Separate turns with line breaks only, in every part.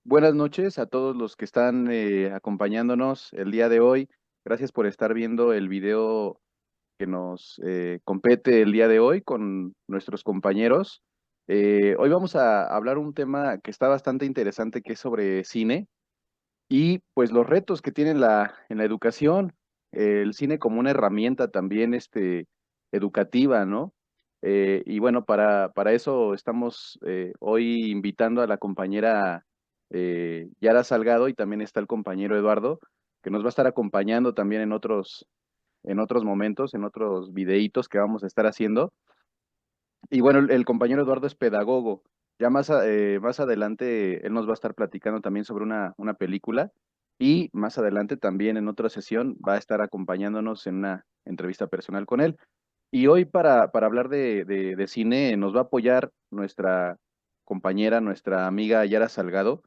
Buenas noches a todos los que están acompañándonos el día de hoy. Gracias por estar viendo el video que nos compete el día de hoy con nuestros compañeros. Hoy vamos a hablar un tema que está bastante interesante, que es sobre cine y pues los retos que tiene en la educación, el cine como una herramienta también educativa, ¿no? Y bueno, para eso estamos hoy invitando a la compañera Yara Salgado, y también está el compañero Eduardo, que nos va a estar acompañando también en otros momentos, en otros videitos que vamos a estar haciendo. Y bueno, el compañero Eduardo es pedagogo. Ya más adelante él nos va a estar platicando también sobre una película, y más adelante también en otra sesión va a estar acompañándonos en una entrevista personal con él. Y hoy para hablar de cine nos va a apoyar nuestra compañera, nuestra amiga Yara Salgado.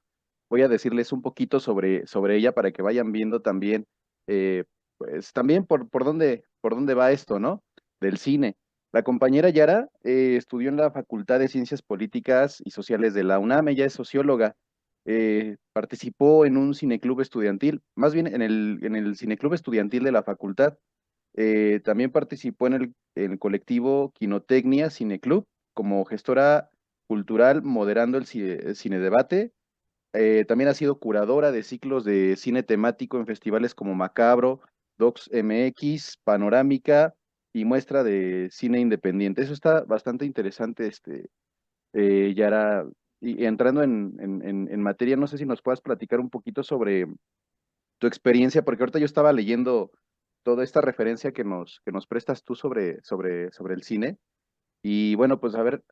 Voy a decirles un poquito sobre ella para que vayan viendo también, pues también por dónde va esto, ¿no? Del cine. La compañera Yara estudió en la Facultad de Ciencias Políticas y Sociales de la UNAM. Ella es socióloga. Participó en un cineclub estudiantil, más bien en el cineclub estudiantil de la facultad. También participó en el colectivo Quinotecnia Cineclub como gestora cultural, moderando el cine debate. También ha sido curadora de ciclos de cine temático en festivales como Macabro, Docs MX, Panorámica y muestra de cine independiente. Eso está bastante interesante, Yara. Y entrando en materia, no sé si nos puedas platicar un poquito sobre tu experiencia, porque ahorita yo estaba leyendo toda esta referencia que nos prestas tú sobre el cine. Y bueno, pues a ver,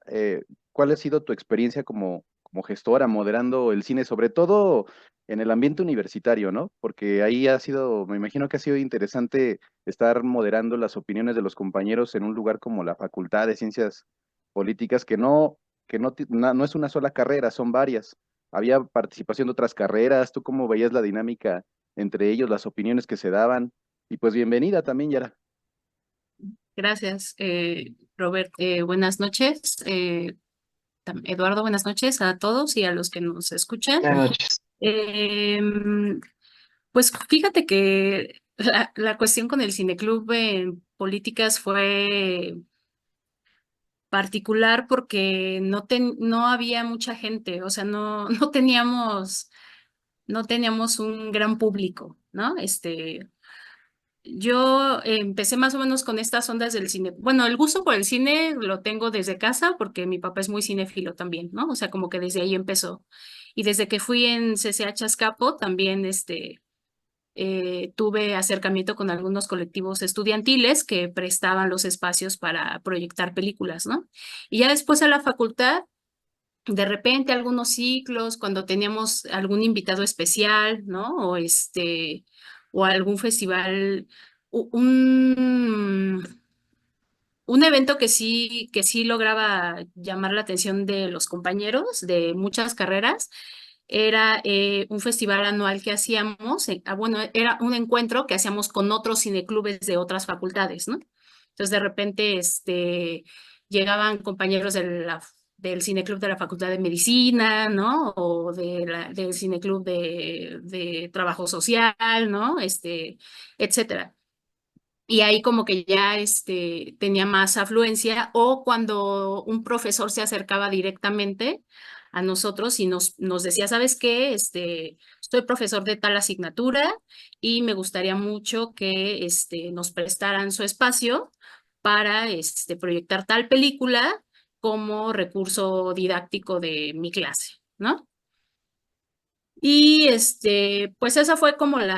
¿cuál ha sido tu experiencia como gestora moderando el cine, sobre todo en el ambiente universitario, ¿no? Porque ahí me imagino que ha sido interesante estar moderando las opiniones de los compañeros en un lugar como la Facultad de Ciencias Políticas, que no es una sola carrera, son varias. Había participación de otras carreras. ¿Tú cómo veías la dinámica entre ellos, las opiniones que se daban? Y pues bienvenida también, Yara.
Gracias, Robert. Buenas noches. Eduardo, buenas noches a todos y a los que nos escuchan.
Buenas noches.
Eh, pues fíjate que la cuestión con el Cineclub en políticas fue particular porque no había mucha gente, o sea, no teníamos un gran público, ¿no? Yo empecé más o menos con estas ondas del cine. Bueno, el gusto por el cine lo tengo desde casa porque mi papá es muy cinéfilo también, ¿no? O sea, como que desde ahí empezó. Y desde que fui en CCH Azcapo también tuve acercamiento con algunos colectivos estudiantiles que prestaban los espacios para proyectar películas, ¿no? Y ya después a la facultad, de repente algunos ciclos, cuando teníamos algún invitado especial, ¿no? O algún festival, u- un, un evento que sí lograba llamar la atención de los compañeros de muchas carreras, era un festival anual que hacíamos, bueno, era un encuentro que hacíamos con otros cineclubes de otras facultades, ¿no? Entonces, de repente, llegaban compañeros del cineclub de la Facultad de Medicina, ¿no? O del cineclub de Trabajo Social, ¿no? Etcétera. Y ahí como que ya tenía más afluencia, o cuando un profesor se acercaba directamente a nosotros y nos decía, ¿sabes qué? Soy profesor de tal asignatura y me gustaría mucho que nos prestaran su espacio para proyectar tal película como recurso didáctico de mi clase, ¿no? Y pues esa fue como el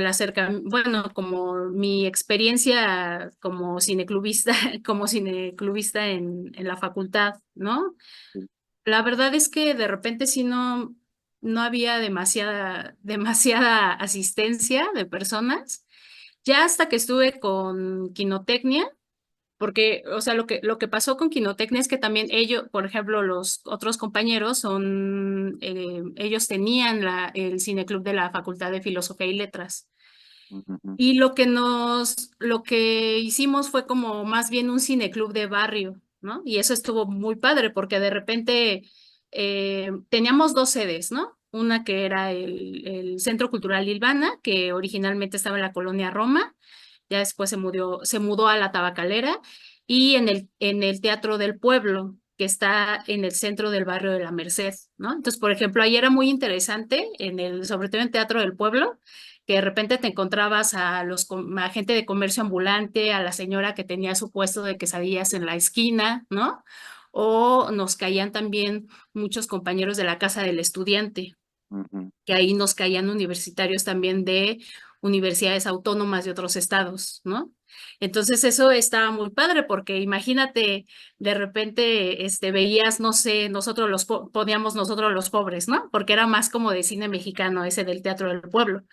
acercamiento, bueno, como mi experiencia como cineclubista, como cineclubista en la facultad, ¿no? La verdad es que de repente sí no había demasiada asistencia de personas. Ya hasta que estuve con Quinotecnia, porque, o sea, lo que pasó con Quinotecnia es que también ellos, por ejemplo, los otros compañeros ellos tenían el cineclub de la Facultad de Filosofía y Letras.
Ujú.
Y lo que hicimos fue como más bien un cineclub de barrio, ¿no? Y eso estuvo muy padre porque de repente teníamos dos sedes, ¿no? Una que era el Centro Cultural Ilvana, que originalmente estaba en la colonia Roma, ya después se mudó a la Tabacalera, y en el Teatro del Pueblo, que está en el centro del barrio de la Merced, ¿no? Entonces, por ejemplo, ahí era muy interesante, sobre todo en Teatro del Pueblo, que de repente te encontrabas a gente de comercio ambulante, a la señora que tenía su puesto de quesadillas en la esquina, ¿no? O nos caían también muchos compañeros de la Casa del Estudiante,
Ujú.
que ahí nos caían universitarios también de universidades autónomas de otros estados, ¿no? Entonces eso estaba muy padre porque imagínate, de repente veías, no sé, poníamos nosotros los pobres, ¿no? Porque era más como de cine mexicano ese del Teatro del Pueblo,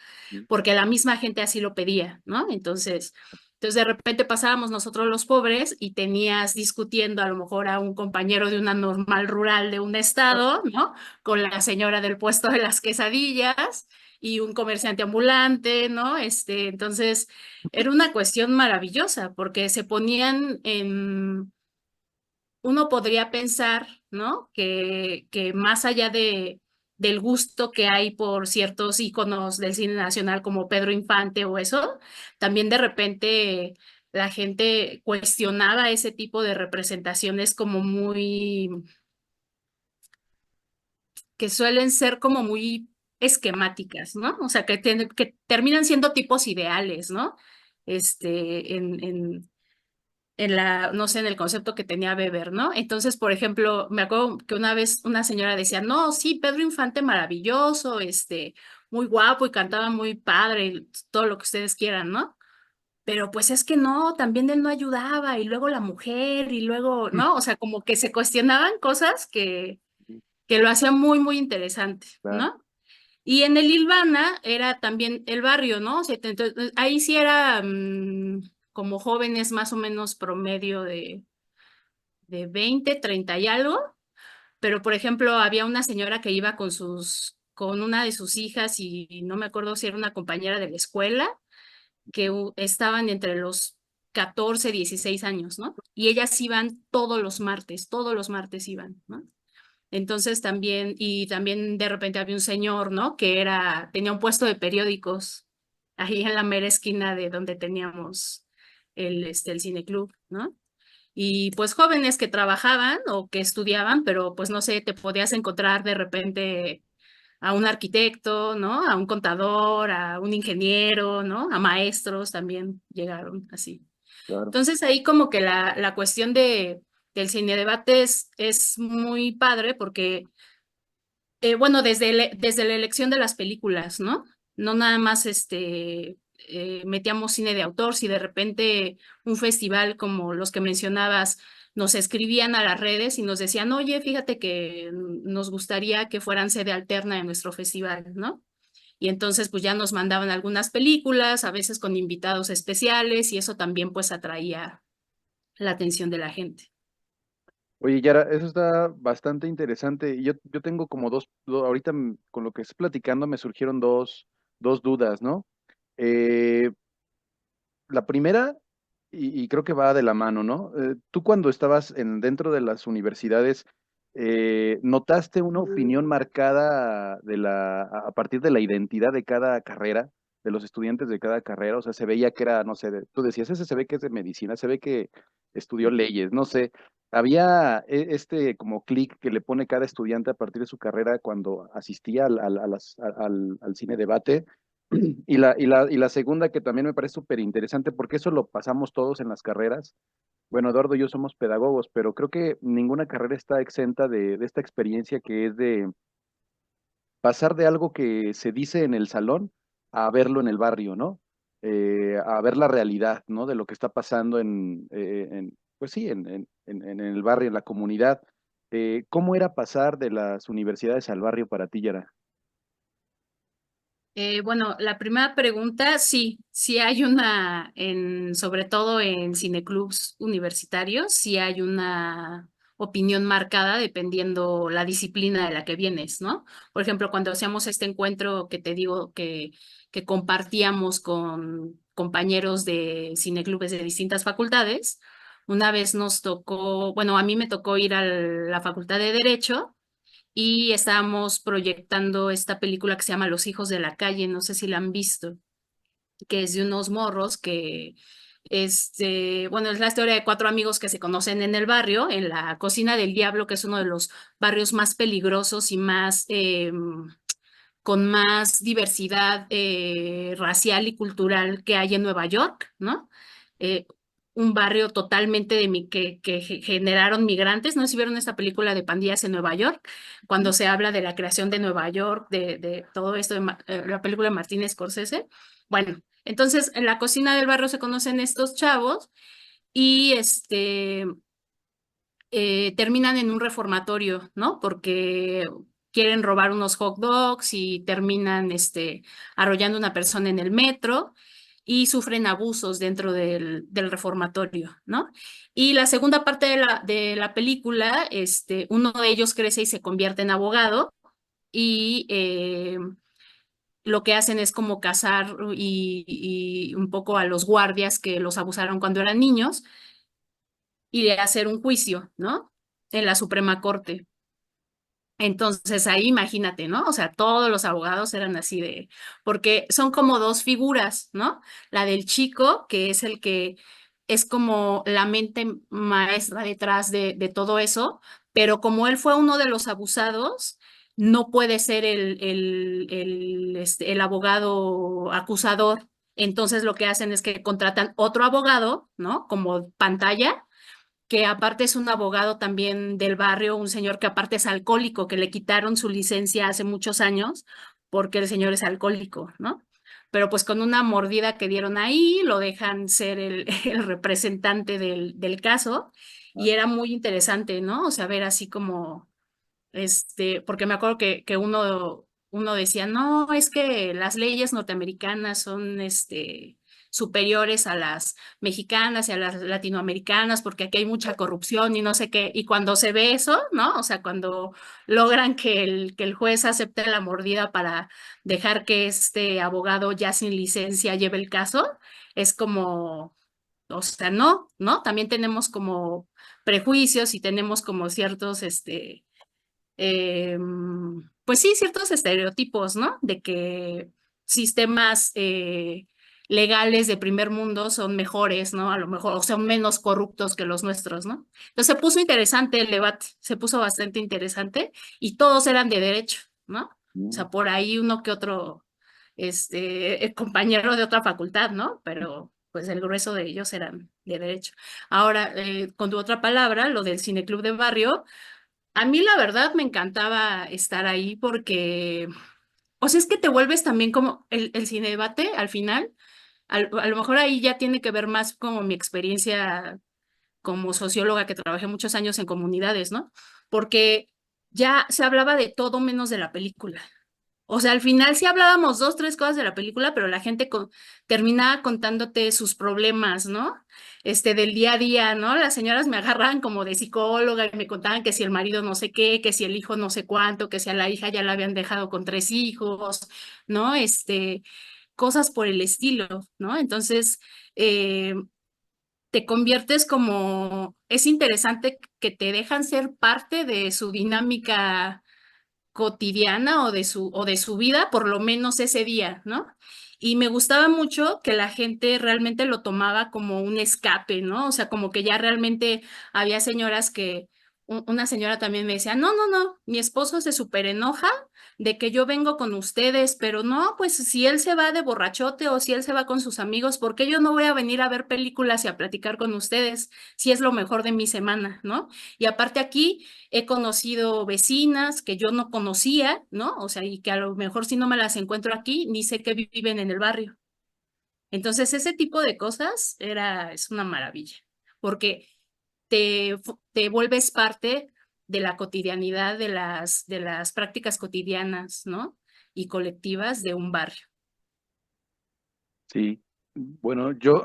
porque la misma gente así lo pedía, ¿no? Entonces de repente pasábamos nosotros los pobres y tenías discutiendo a lo mejor a un compañero de una normal rural de un estado, ¿no? Con la señora del puesto de las quesadillas y un comerciante ambulante, ¿no? Entonces era una cuestión maravillosa porque se ponían en, uno podría pensar, ¿no? Que más allá del gusto que hay por ciertos íconos del cine nacional como Pedro Infante o eso, también de repente la gente cuestionaba ese tipo de representaciones como que suelen ser como muy esquemáticas, ¿no? O sea, que terminan siendo tipos ideales, ¿no? Este, en, en, no sé, en el concepto que tenía Weber, ¿no? Entonces, por ejemplo, me acuerdo que una vez una señora decía, no, sí, Pedro Infante maravilloso, muy guapo y cantaba muy padre, y todo lo que ustedes quieran, ¿no? Pero pues es que no, también él no ayudaba, y luego la mujer, y luego, ¿no? O sea, como que se cuestionaban cosas que lo hacían muy, muy interesante,
Claro.
¿no? Y en el Ilvana era también el barrio, ¿no? O sea, entonces, ahí sí era como jóvenes más o menos promedio de 20, 30 y algo, pero por ejemplo había una señora que iba con una de sus hijas y no me acuerdo si era una compañera de la escuela, que estaban entre los 14, 16 años, ¿no? Y ellas iban todos los martes iban, ¿no? Entonces también, y también de repente había un señor, ¿no? Tenía un puesto de periódicos ahí en la mera esquina de donde teníamos el cineclub, ¿no? Y pues jóvenes que trabajaban o que estudiaban, pero pues no sé, te podías encontrar de repente a un arquitecto, ¿no? A un contador, a un ingeniero, ¿no? A maestros también llegaron así.
Claro.
Entonces ahí como que la cuestión del cine debate es muy padre porque bueno, desde la elección de las películas, ¿no? No nada más metíamos cine de autor, si de repente un festival como los que mencionabas nos escribían a las redes y nos decían, oye, fíjate que nos gustaría que fueran sede alterna de nuestro festival, ¿no? Y entonces pues ya nos mandaban algunas películas, a veces con invitados especiales y eso también pues atraía la atención de la gente.
Oye, Yara, eso está bastante interesante. Y yo tengo como ahorita con lo que estoy platicando me surgieron dos dudas, ¿no? Eh, la primera, y creo que va de la mano, ¿no? Tú cuando estabas dentro de las universidades, ¿notaste una opinión marcada a partir de la identidad de cada carrera, de los estudiantes de cada carrera? O sea, se veía que era, no sé, tú decías, ese se ve que es de medicina, se ve que estudió leyes, no sé. Había este como clic que le pone cada estudiante a partir de su carrera cuando asistía al cine debate. Y la segunda que también me parece súper interesante, porque eso lo pasamos todos en las carreras. Bueno, Eduardo y yo somos pedagogos, pero creo que ninguna carrera está exenta de esta experiencia que es de pasar de algo que se dice en el salón a verlo en el barrio, ¿no? A ver la realidad, ¿no? De lo que está pasando pues sí, en el barrio, en la comunidad. ¿Cómo era pasar de las universidades al barrio para ti, Yara?
Bueno, la primera pregunta, sí, sí hay sobre todo en cineclubs universitarios, sí hay una opinión marcada dependiendo la disciplina de la que vienes, ¿no? Por ejemplo, cuando hacíamos este encuentro que te digo que compartíamos con compañeros de cineclubes de distintas facultades, una vez nos tocó, bueno, a mí me tocó ir a la Facultad de Derecho y estábamos proyectando esta película que se llama Los hijos de la calle, no sé si la han visto, que es de unos morros que, bueno, es la historia de cuatro amigos que se conocen en el barrio, en la Cocina del Diablo, que es uno de los barrios más peligrosos y más, con más diversidad racial y cultural que hay en Nueva York, ¿no? Eh, un barrio totalmente que generaron migrantes. ¿No sé si vieron esta película de pandillas en Nueva York? Cuando se habla de la creación de Nueva York, de todo esto, la película de Martin Scorsese. Bueno, entonces en la cocina del barrio se conocen estos chavos y terminan en un reformatorio, ¿no? Porque quieren robar unos hot dogs y terminan arrollando a una persona en el metro y sufren abusos dentro del reformatorio, ¿no? Y la segunda parte de la película, uno de ellos crece y se convierte en abogado y lo que hacen es como cazar y un poco a los guardias que los abusaron cuando eran niños y de hacer un juicio, ¿no? En la Suprema Corte. Entonces ahí imagínate, ¿no? O sea, todos los abogados eran así de, porque son como dos figuras, ¿no? La del chico, que es el que es como la mente maestra detrás de todo eso, pero como él fue uno de los abusados, no puede ser el abogado acusador. Entonces lo que hacen es que contratan otro abogado, ¿no? Como pantalla que aparte es un abogado también del barrio, un señor que aparte es alcohólico, que le quitaron su licencia hace muchos años porque el señor es alcohólico, ¿no? Pero pues con una mordida que dieron ahí, lo dejan ser el representante del caso y era muy interesante, ¿no? O sea, ver así como porque me acuerdo que uno decía, no, es que las leyes norteamericanas son, superiores a las mexicanas y a las latinoamericanas porque aquí hay mucha corrupción y no sé qué. Y cuando se ve eso, ¿no? O sea, cuando logran que el juez acepte la mordida para dejar que este abogado ya sin licencia lleve el caso, es como, o sea, no, ¿no? También tenemos como prejuicios y tenemos como ciertos, eh, pues sí, ciertos estereotipos, ¿no? De que sistemas legales de primer mundo son mejores, ¿no? A lo mejor, o son menos corruptos que los nuestros, ¿no? Entonces se puso interesante el debate, se puso bastante interesante y todos eran de derecho, ¿no? O
Mm.
sea, por ahí uno que otro, compañero de otra facultad, ¿no? Pero pues el grueso de ellos eran de derecho. Ahora, con tu otra palabra, lo del cineclub de barrio, a mí la verdad me encantaba estar ahí porque, o sea, es que te vuelves también como el cine debate al final. A lo mejor ahí ya tiene que ver más como mi experiencia como socióloga que trabajé muchos años en comunidades, ¿no? Porque ya se hablaba de todo menos de la película. O sea, al final sí hablábamos dos, tres cosas de la película, pero la gente terminaba contándote sus problemas, ¿no? Del día a día, ¿no? Las señoras me agarraban como de psicóloga y me contaban que si el marido no sé qué, que si el hijo no sé cuánto, que si a la hija ya la habían dejado con tres hijos, ¿no? Cosas por el estilo, ¿no? Entonces, eh, te conviertes como, es interesante que te dejan ser parte de su dinámica cotidiana o de su vida, por lo menos ese día, ¿no? Y me gustaba mucho que la gente realmente lo tomaba como un escape, ¿no? O sea, como que ya realmente había señoras que, una señora también me decía, no, no, no, mi esposo se súper enoja de que yo vengo con ustedes, pero no, pues si él se va de borrachote o si él se va con sus amigos, ¿por qué yo no voy a venir a ver películas y a platicar con ustedes si es lo mejor de mi semana, ¿no? Y aparte aquí he conocido vecinas que yo no conocía, ¿no? O sea, y que a lo mejor si no me las encuentro aquí, ni sé que viven en el barrio. Entonces, ese tipo de cosas es una maravilla, porque te vuelves parte de la cotidianidad de las prácticas cotidianas, ¿no? Y colectivas de un barrio.
Sí, bueno, yo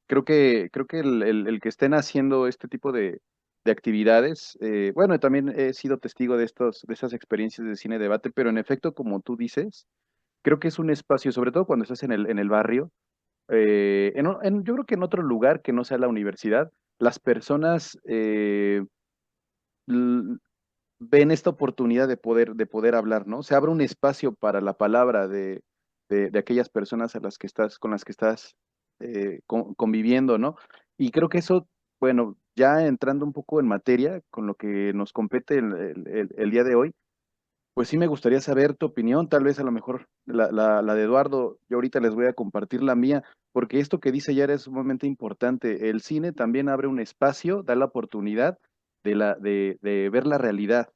creo que el que estén haciendo este tipo de actividades, bueno, también he sido testigo de de estas experiencias de cine debate, pero en efecto, como tú dices, creo que es un espacio, sobre todo cuando estás en en el barrio, yo creo que en otro lugar que no sea la universidad, las personas ven esta oportunidad de poder hablar, ¿no? Se abre un espacio para la palabra de aquellas personas a las que estás, con las que estás conviviendo, ¿no? Y creo que eso, bueno, ya entrando un poco en materia con lo que nos compete el día de hoy, pues sí me gustaría saber tu opinión, tal vez a lo mejor la de Eduardo, yo ahorita les voy a compartir la mía, porque esto que dice Yara es sumamente importante. El cine también abre un espacio, da la oportunidad de ver la realidad,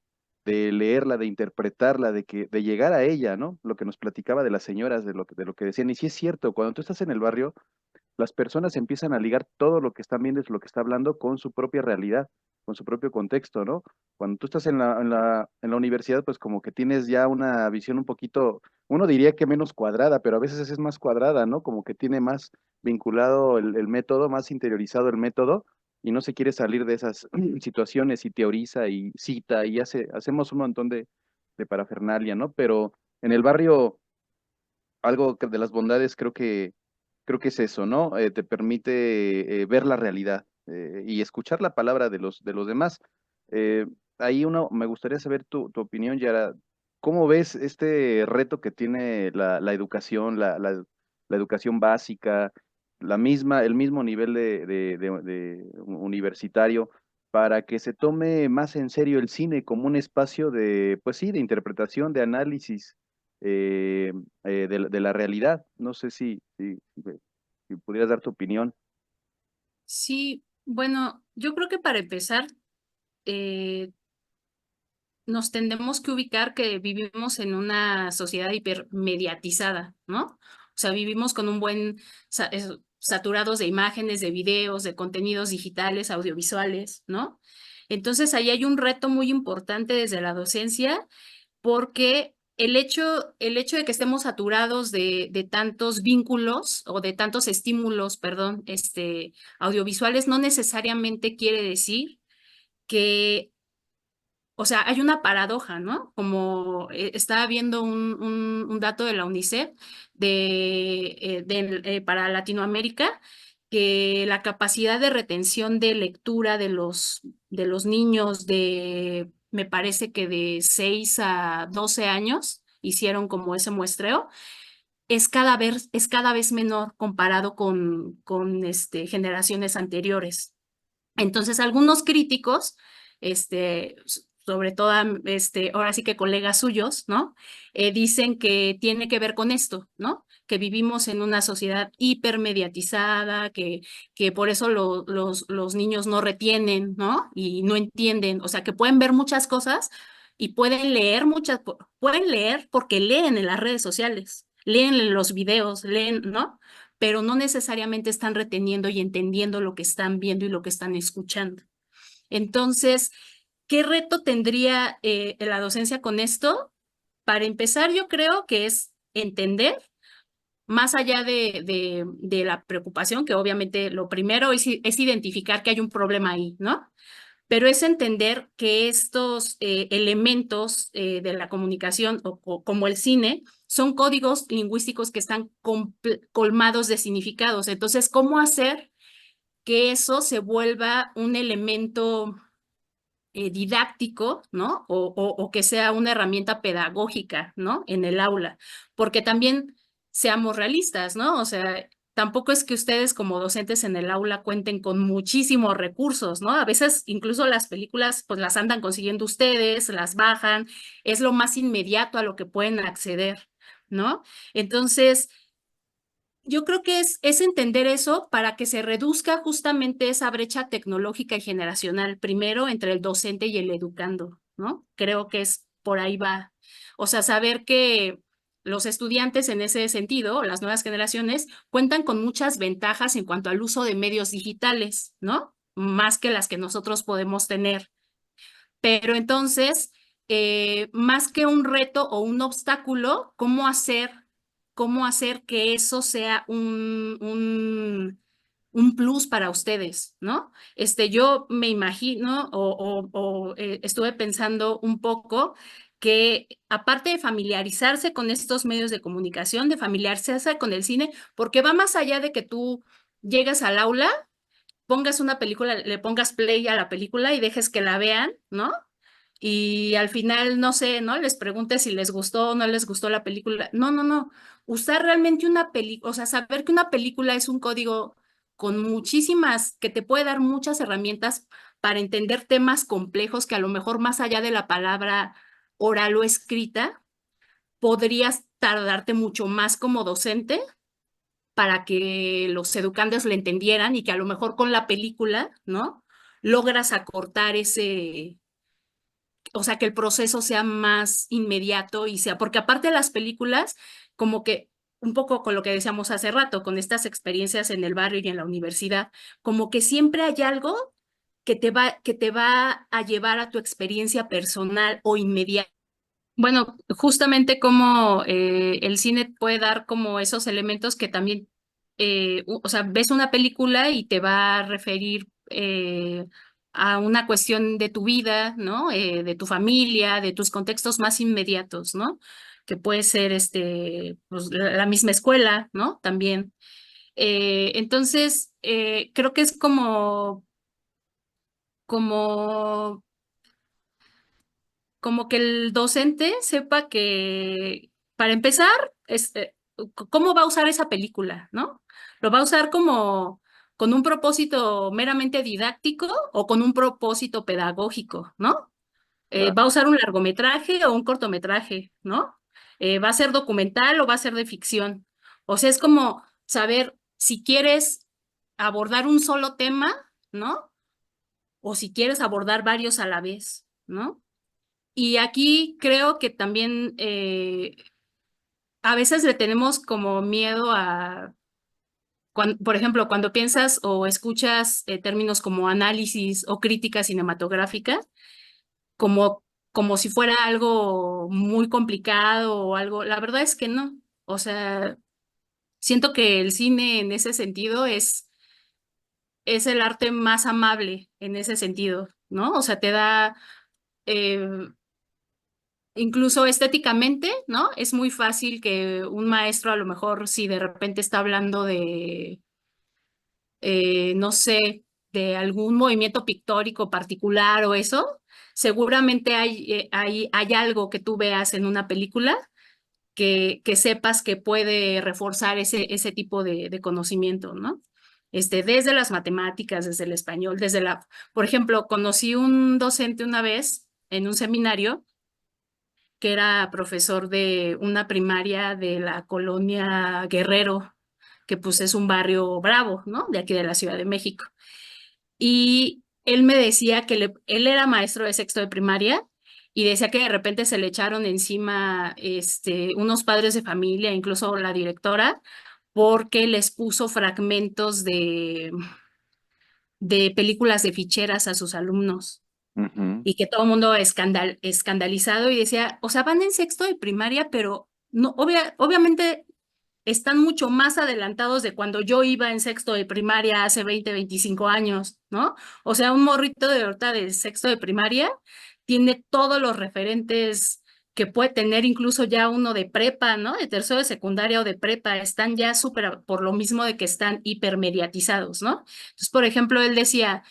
de leerla, de interpretarla, de llegar a ella, ¿no? Lo que nos platicaba de las señoras, de lo que decían. Y sí es cierto, cuando tú estás en el barrio, las personas empiezan a ligar todo lo que están viendo y lo que está hablando con su propia realidad, con su propio contexto, ¿no? Cuando tú estás en la universidad, pues como que tienes ya una visión un poquito, uno diría que menos cuadrada, pero a veces es más cuadrada, ¿no? Como que tiene más vinculado el método, más interiorizado el método, y no se quiere salir de esas situaciones y teoriza y cita y hacemos un montón de parafernalia, ¿no? Pero en el barrio, algo de las bondades creo que es eso, ¿no? Te permite ver la realidad y escuchar la palabra de los demás. Eh, ahí me gustaría saber tu opinión, Yara. ¿Cómo ves este reto que tiene la educación, la educación básica, el mismo nivel de universitario, para que se tome más en serio el cine como un espacio de, pues sí, de interpretación, de análisis eh, de la realidad? No sé si pudieras dar tu opinión.
Sí, bueno, yo creo que para empezar, eh, nos tendemos que ubicar que vivimos en una sociedad hipermediatizada, ¿no? O sea, vivimos con un buen saturados de imágenes, de videos, de contenidos digitales, audiovisuales, ¿no? Entonces, ahí hay un reto muy importante desde la docencia, porque el hecho de que estemos saturados de tantos vínculos o de tantos estímulos, perdón, audiovisuales, no necesariamente quiere decir que, o sea, hay una paradoja, ¿no? Como estaba viendo un dato de la UNICEF para Latinoamérica, que la capacidad de retención de lectura de los niños me parece que de 6 a 12 años, hicieron como ese muestreo, es cada vez menor comparado con generaciones anteriores. Entonces, algunos críticos, sobre todo, ahora sí que colegas suyos, ¿no? Dicen que tiene que ver con esto, ¿no? Que vivimos en una sociedad hipermediatizada, que por eso los niños no retienen, ¿no? Y no entienden, o sea, que pueden ver muchas cosas y pueden leer porque leen en las redes sociales, leen en los videos, leen, ¿no? Pero no necesariamente están reteniendo y entendiendo lo que están viendo y lo que están escuchando. Entonces, ¿qué reto tendría la docencia con esto? Para empezar, yo creo que es entender, más allá de la preocupación, que obviamente lo primero es identificar que hay un problema ahí, ¿no? Pero es entender que estos elementos de la comunicación como el cine son códigos lingüísticos que están colmados de significados. Entonces, ¿cómo hacer que eso se vuelva un elemento didáctico, ¿no? O que sea una herramienta pedagógica, ¿no? En el aula, porque también seamos realistas, ¿no? O sea, tampoco es que ustedes como docentes en el aula cuenten con muchísimos recursos, ¿no? A veces incluso las películas pues las andan consiguiendo ustedes, las bajan, es lo más inmediato a lo que pueden acceder, ¿no? Entonces, yo creo que es entender eso para que se reduzca justamente esa brecha tecnológica y generacional, primero entre el docente y el educando, ¿no? Creo que es por ahí va. O sea, saber que los estudiantes en ese sentido, las nuevas generaciones, cuentan con muchas ventajas en cuanto al uso de medios digitales, ¿no? Más que las que nosotros podemos tener. Pero entonces, más que un reto o un obstáculo, cómo hacer que eso sea un plus para ustedes, ¿no? Yo me imagino estuve pensando un poco que aparte de familiarizarse con estos medios de comunicación, de familiarizarse con el cine, porque va más allá de que tú llegues al aula, pongas una película, le pongas play a la película y dejes que la vean, ¿no? y al final, no sé, ¿no? Les pregunte si les gustó o no les gustó la película. No, no, no. Usar realmente una película, o sea, saber que una película es un código con muchísimas, que te puede dar muchas herramientas para entender temas complejos que a lo mejor más allá de la palabra oral o escrita, podrías tardarte mucho más como docente para que los educandos le entendieran y que a lo mejor con la película, ¿no? Logras acortar ese, o sea, que el proceso sea más inmediato y sea, porque aparte de las películas, como que un poco con lo que decíamos hace rato, con estas experiencias en el barrio y en la universidad, como que siempre hay algo que te va a llevar a tu experiencia personal o inmediata. Bueno, justamente como el cine puede dar como esos elementos que también, o sea, ves una película y te va a referir a una cuestión de tu vida, ¿no? De tu familia, de tus contextos más inmediatos, ¿no? Que puede ser pues, la misma escuela, ¿no? También. Entonces, creo que es como como que el docente sepa que, para empezar, cómo va a usar esa película, ¿no? ¿Lo va a usar como con un propósito meramente didáctico o con un propósito pedagógico, ¿no?
Claro.
¿Va a usar un largometraje o un cortometraje, ¿no? ¿Va a ser documental o va a ser de ficción? O sea, es como saber si quieres abordar un solo tema, ¿no? O si quieres abordar varios a la vez, ¿no? Y aquí creo que también a veces le tenemos como miedo a, por ejemplo, cuando piensas o escuchas términos como análisis o crítica cinematográfica, como, como si fuera algo muy complicado o algo, la verdad es que no. O sea, siento que el cine en ese sentido es el arte más amable en ese sentido, ¿no? O sea, te da... eh, incluso estéticamente, ¿no? Es muy fácil que un maestro a lo mejor si de repente está hablando de, no sé, de algún movimiento pictórico particular o eso, seguramente hay algo que tú veas en una película que sepas que puede reforzar ese tipo de conocimiento, ¿no? Desde las matemáticas, desde el español, por ejemplo, conocí un docente una vez en un seminario que era profesor de una primaria de la colonia Guerrero, que pues es un barrio bravo, ¿no? De aquí de la Ciudad de México. Y él me decía que él era maestro de sexto de primaria y decía que de repente se le echaron encima unos padres de familia, incluso la directora, porque les puso fragmentos de películas de ficheras a sus alumnos
Ujú.
y que todo el mundo escandalizado y decía, o sea, van en sexto de primaria, pero no, obviamente están mucho más adelantados de cuando yo iba en sexto de primaria hace 20, 25 años, ¿no? O sea, un morrito de ahorita de sexto de primaria tiene todos los referentes que puede tener incluso ya uno de prepa, ¿no? De tercero de secundaria o de prepa, están ya súper, por lo mismo de que están hipermediatizados, ¿no? Entonces, por ejemplo, él decía,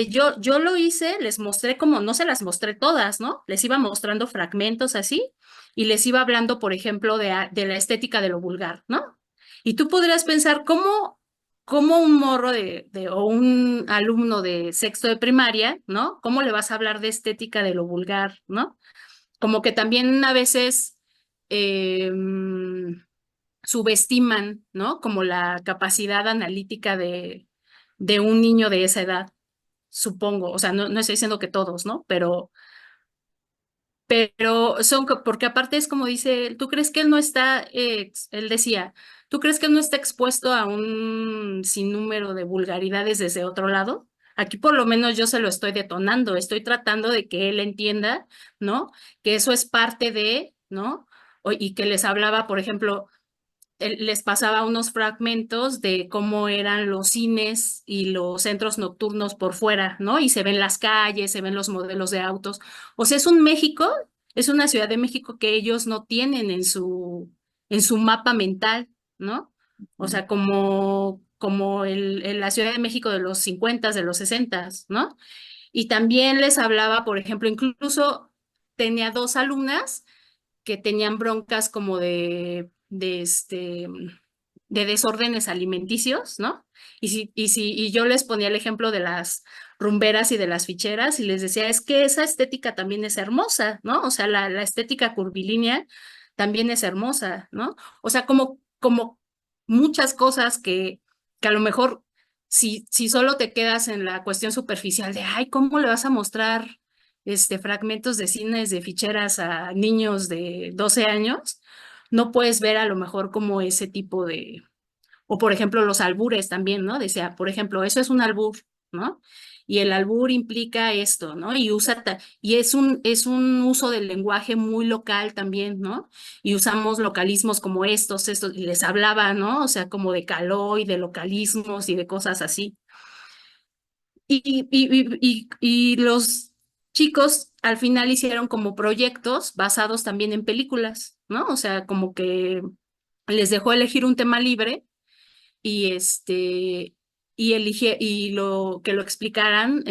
yo lo hice, les mostré como, no se las mostré todas, ¿no? Les iba mostrando fragmentos así y les iba hablando, por ejemplo, de la estética de lo vulgar, ¿no? Y tú podrías pensar cómo un morro o un alumno de sexto de primaria, ¿no? ¿Cómo le vas a hablar de estética de lo vulgar, ¿no? Como que también a veces subestiman, ¿no? Como la capacidad analítica de un niño de esa edad, supongo, o sea, no estoy diciendo que todos, ¿no? Pero porque aparte es como dice, ¿tú crees que él no está, él decía, ¿tú crees que él no está expuesto a un sinnúmero de vulgaridades desde otro lado? Aquí por lo menos yo se lo estoy detonando, estoy tratando de que él entienda, ¿no? Que eso es parte de, ¿no? Y que les hablaba, por ejemplo, les pasaba unos fragmentos de cómo eran los cines y los centros nocturnos por fuera, ¿no? Y se ven las calles, se ven los modelos de autos. O sea, es un México, es una Ciudad de México que ellos no tienen en su mapa mental, ¿no? O
Mm.
sea, como la Ciudad de México de los 50, de los 60, ¿no? Y también les hablaba, por ejemplo, incluso tenía dos alumnas que tenían broncas como de desórdenes alimenticios, ¿no? Y yo les ponía el ejemplo de las rumberas y de las ficheras y les decía, es que esa estética también es hermosa, ¿no? O sea, la estética curvilínea también es hermosa, ¿no? O sea, como muchas cosas que a lo mejor si solo te quedas en la cuestión superficial de, ay, ¿cómo le vas a mostrar fragmentos de cines de ficheras a niños de 12 años? No puedes ver a lo mejor como ese tipo o por ejemplo los albures también, ¿no? Decía, por ejemplo, eso es un albur, ¿no? Y el albur implica esto, ¿no? Y es un uso del lenguaje muy local también, ¿no? Y usamos localismos como estos, y les hablaba, ¿no? O sea, como de caló y de localismos y de cosas así. Y los chicos al final hicieron como proyectos basados también en películas, ¿no? O sea, como que les dejó elegir un tema libre y que lo explicaran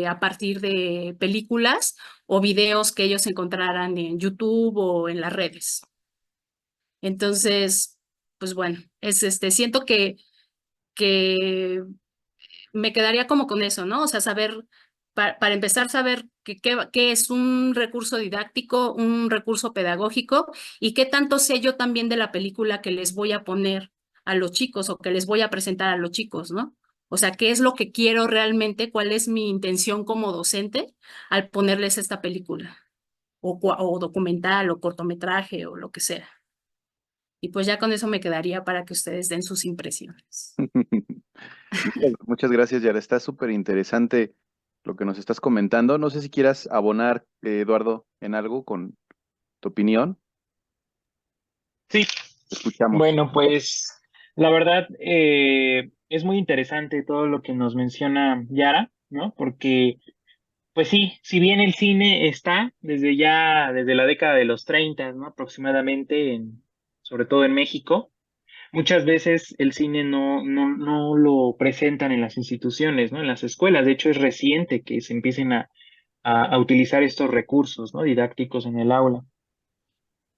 a partir de películas o videos que ellos encontraran en YouTube o en las redes. Entonces, pues bueno, siento que me quedaría como con eso, ¿no? O sea, saber, para empezar, saber qué es un recurso didáctico, un recurso pedagógico y qué tanto sé yo también de la película que les voy a poner a los chicos o que les voy a presentar a los chicos, ¿no? O sea, qué es lo que quiero realmente, cuál es mi intención como docente al ponerles esta película o documental o cortometraje o lo que sea. Y pues ya con eso me quedaría para que ustedes den sus impresiones.
Muchas gracias, Yara. Está súper interesante lo que nos estás comentando. No sé si quieras abonar, Eduardo, en algo con tu opinión.
Sí,
Te escuchamos.
bueno, pues la verdad es muy interesante todo lo que nos menciona Yara, ¿no? Porque, pues sí, si bien el cine está desde la década de los 30, ¿no? Aproximadamente, sobre todo en México, muchas veces el cine no lo presentan en las instituciones, ¿no? En las escuelas. De hecho, es reciente que se empiecen a utilizar estos recursos, ¿no? Didácticos en el aula.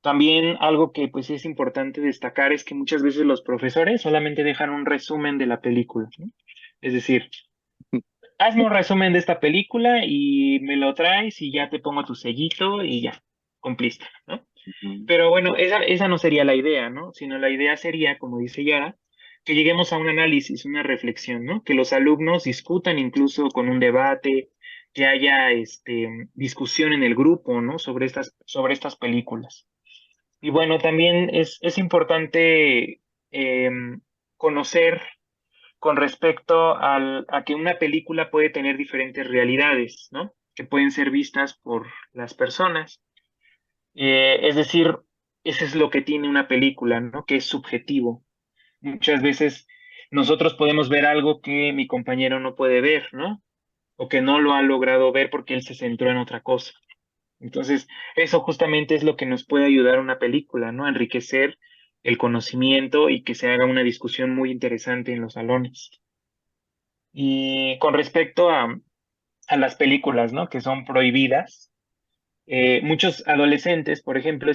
También algo que pues es importante destacar es que muchas veces los profesores solamente dejan un resumen de la película, ¿no? Es decir, hazme un resumen de esta película y me lo traes y ya te pongo tu sellito y ya, cumpliste, ¿no?
Ujú.
Pero bueno, esa no sería la idea, ¿no? Sino la idea sería, como dice Yara, que lleguemos a un análisis, una reflexión, ¿no? Que los alumnos discutan incluso con un debate, que haya discusión en el grupo, ¿no? Sobre estas películas. Y bueno, también es importante eh, conocer con respecto a que una película puede tener diferentes realidades, ¿no? Que pueden ser vistas por las personas. Es decir, eso es lo que tiene una película, ¿no? Que es subjetivo. Muchas veces nosotros podemos ver algo que mi compañero no puede ver, ¿no? O que no lo ha logrado ver porque él se centró en otra cosa. Entonces, eso justamente es lo que nos puede ayudar a una película, ¿no? A enriquecer el conocimiento y que se haga una discusión muy interesante en los salones. Y con respecto a las películas, ¿no? Que son prohibidas, muchos adolescentes, por ejemplo,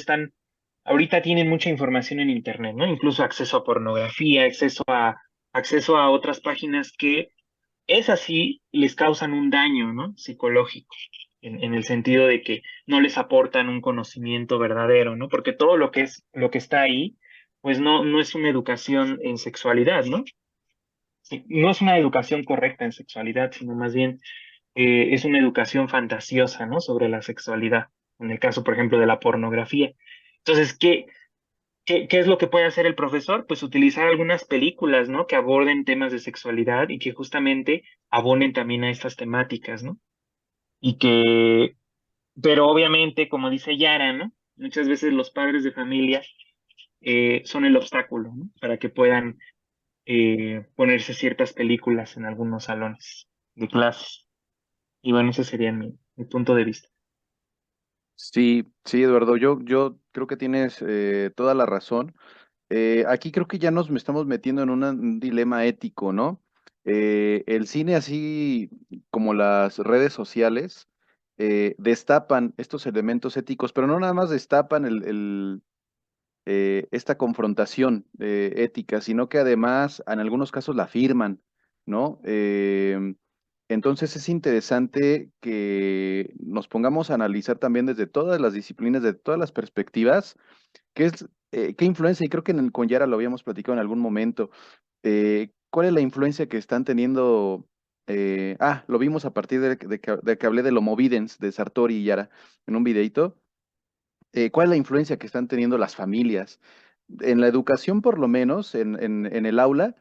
ahorita tienen mucha información en Internet, ¿no? Incluso acceso a pornografía, acceso a otras páginas que es así, les causan un daño, ¿no? Psicológico, en el sentido de que no les aportan un conocimiento verdadero, ¿no? Porque todo lo que está ahí, pues no es una educación en sexualidad, ¿no? Sí, no es una educación correcta en sexualidad, sino más bien es una educación fantasiosa, ¿no? Sobre la sexualidad, en el caso, por ejemplo, de la pornografía. Entonces, ¿qué es lo que puede hacer el profesor? Pues utilizar algunas películas, ¿no? Que aborden temas de sexualidad y que justamente abonen también a estas temáticas, ¿no? Y pero obviamente, como dice Yara, ¿no? Muchas veces los padres de familia son el obstáculo, ¿no? Para que puedan ponerse ciertas películas en algunos salones de clases. Y bueno, ese sería mi punto de vista.
Sí, sí, Eduardo, yo creo que tienes toda la razón. Aquí creo que ya nos estamos metiendo en un dilema ético, ¿no? El cine, así como las redes sociales, destapan estos elementos éticos, pero no nada más destapan esta confrontación ética, sino que además en algunos casos la afirman, ¿no? Entonces es interesante que nos pongamos a analizar también desde todas las disciplinas, de todas las perspectivas, qué influencia, y creo que con Yara lo habíamos platicado en algún momento, cuál es la influencia que están teniendo. Lo vimos a partir de que hablé de Homo Videns de Sartori y Yara en un videito. ¿Cuál es la influencia que están teniendo las familias? En la educación, por lo menos, en el aula,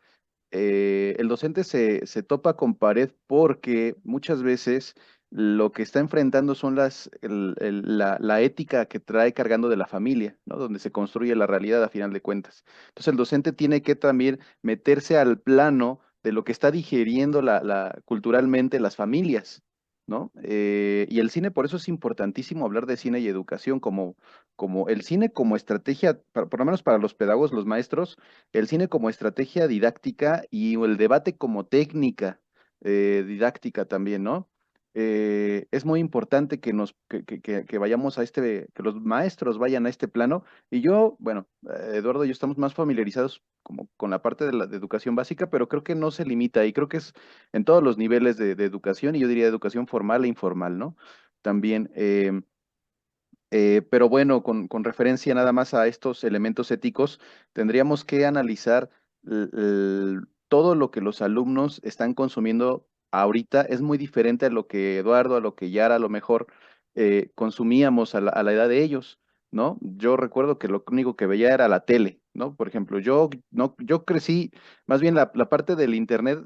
el docente se topa con pared porque muchas veces lo que está enfrentando son la ética que trae cargando de la familia, ¿no? Donde se construye la realidad a final de cuentas. Entonces el docente tiene que también meterse al plano de lo que está digiriendo culturalmente las familias, ¿no? Y el cine, por eso es importantísimo hablar de cine y educación como el cine como estrategia, por lo menos para los pedagogos, los maestros, el cine como estrategia didáctica y el debate como técnica didáctica también, ¿no? Es muy importante que vayamos que los maestros vayan a este plano. Y yo, bueno, Eduardo y yo estamos más familiarizados como con la parte de educación básica, pero creo que no se limita y creo que es en todos los niveles de educación, y yo diría educación formal e informal, ¿no? También. Pero bueno, con referencia nada más a estos elementos éticos, tendríamos que analizar todo lo que los alumnos están consumiendo ahorita. Es muy diferente a lo que Eduardo, a lo que Yara a lo mejor consumíamos a la edad de ellos, ¿no? Yo recuerdo que lo único que veía era la tele, ¿no? Por ejemplo, yo, no, yo crecí, más bien la parte del internet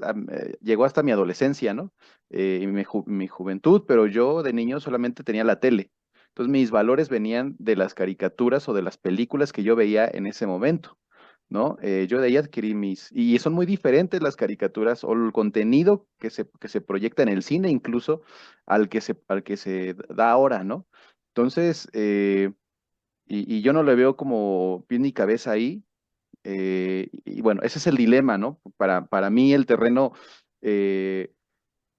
llegó hasta mi adolescencia, ¿no? Y mi juventud, pero yo de niño solamente tenía la tele. Entonces mis valores venían de las caricaturas o de las películas que yo veía en ese momento, ¿no? Yo de ahí adquirí y son muy diferentes las caricaturas o el contenido que se proyecta en el cine incluso al que se da ahora, ¿no? Entonces, y yo no le veo como pie ni cabeza ahí. Y bueno, ese es el dilema, ¿no? Para mí el terreno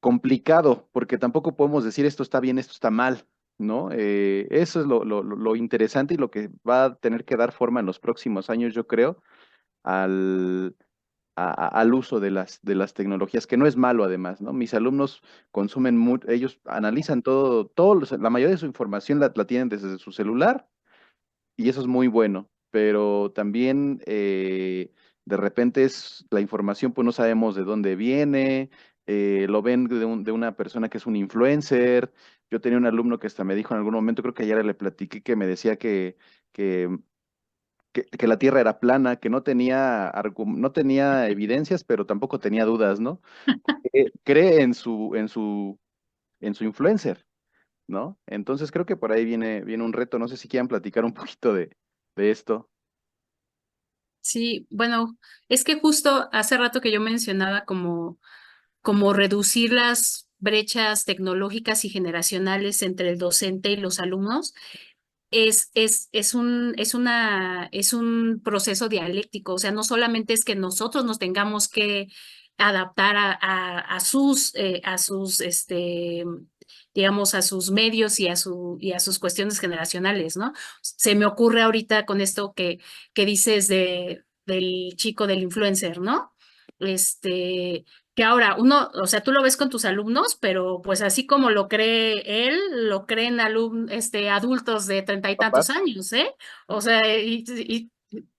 complicado, porque tampoco podemos decir esto está bien, esto está mal, ¿no? Eso es lo interesante y lo que va a tener que dar forma en los próximos años, yo creo, al, al uso de las tecnologías, que no es malo además, ¿no? Mis alumnos consumen mucho, ellos analizan la mayoría de su información la tienen desde su celular y eso es muy bueno, pero también de repente la información, pues no sabemos de dónde viene, lo ven de una persona que es un influencer. Yo tenía un alumno que hasta me dijo en algún momento, creo que ayer le platiqué, que me decía que, que la Tierra era plana, que no tenía evidencias, pero tampoco tenía dudas, ¿no? Cree en su influencer, ¿no? Entonces creo que por ahí viene un reto. No sé si quieran platicar un poquito de esto.
Sí, bueno, es que justo hace rato que yo mencionaba como reducir las brechas tecnológicas y generacionales entre el docente y los alumnos. Es un proceso dialéctico, o sea, no solamente es que nosotros nos tengamos que adaptar a sus digamos, a sus medios y a sus cuestiones generacionales, ¿no? Se me ocurre ahorita con esto que dices del chico, del influencer, ¿no? Que ahora o sea, tú lo ves con tus alumnos, pero pues así como lo cree él, lo creen adultos de treinta y tantos
Papás.
años, ¿eh? O sea, y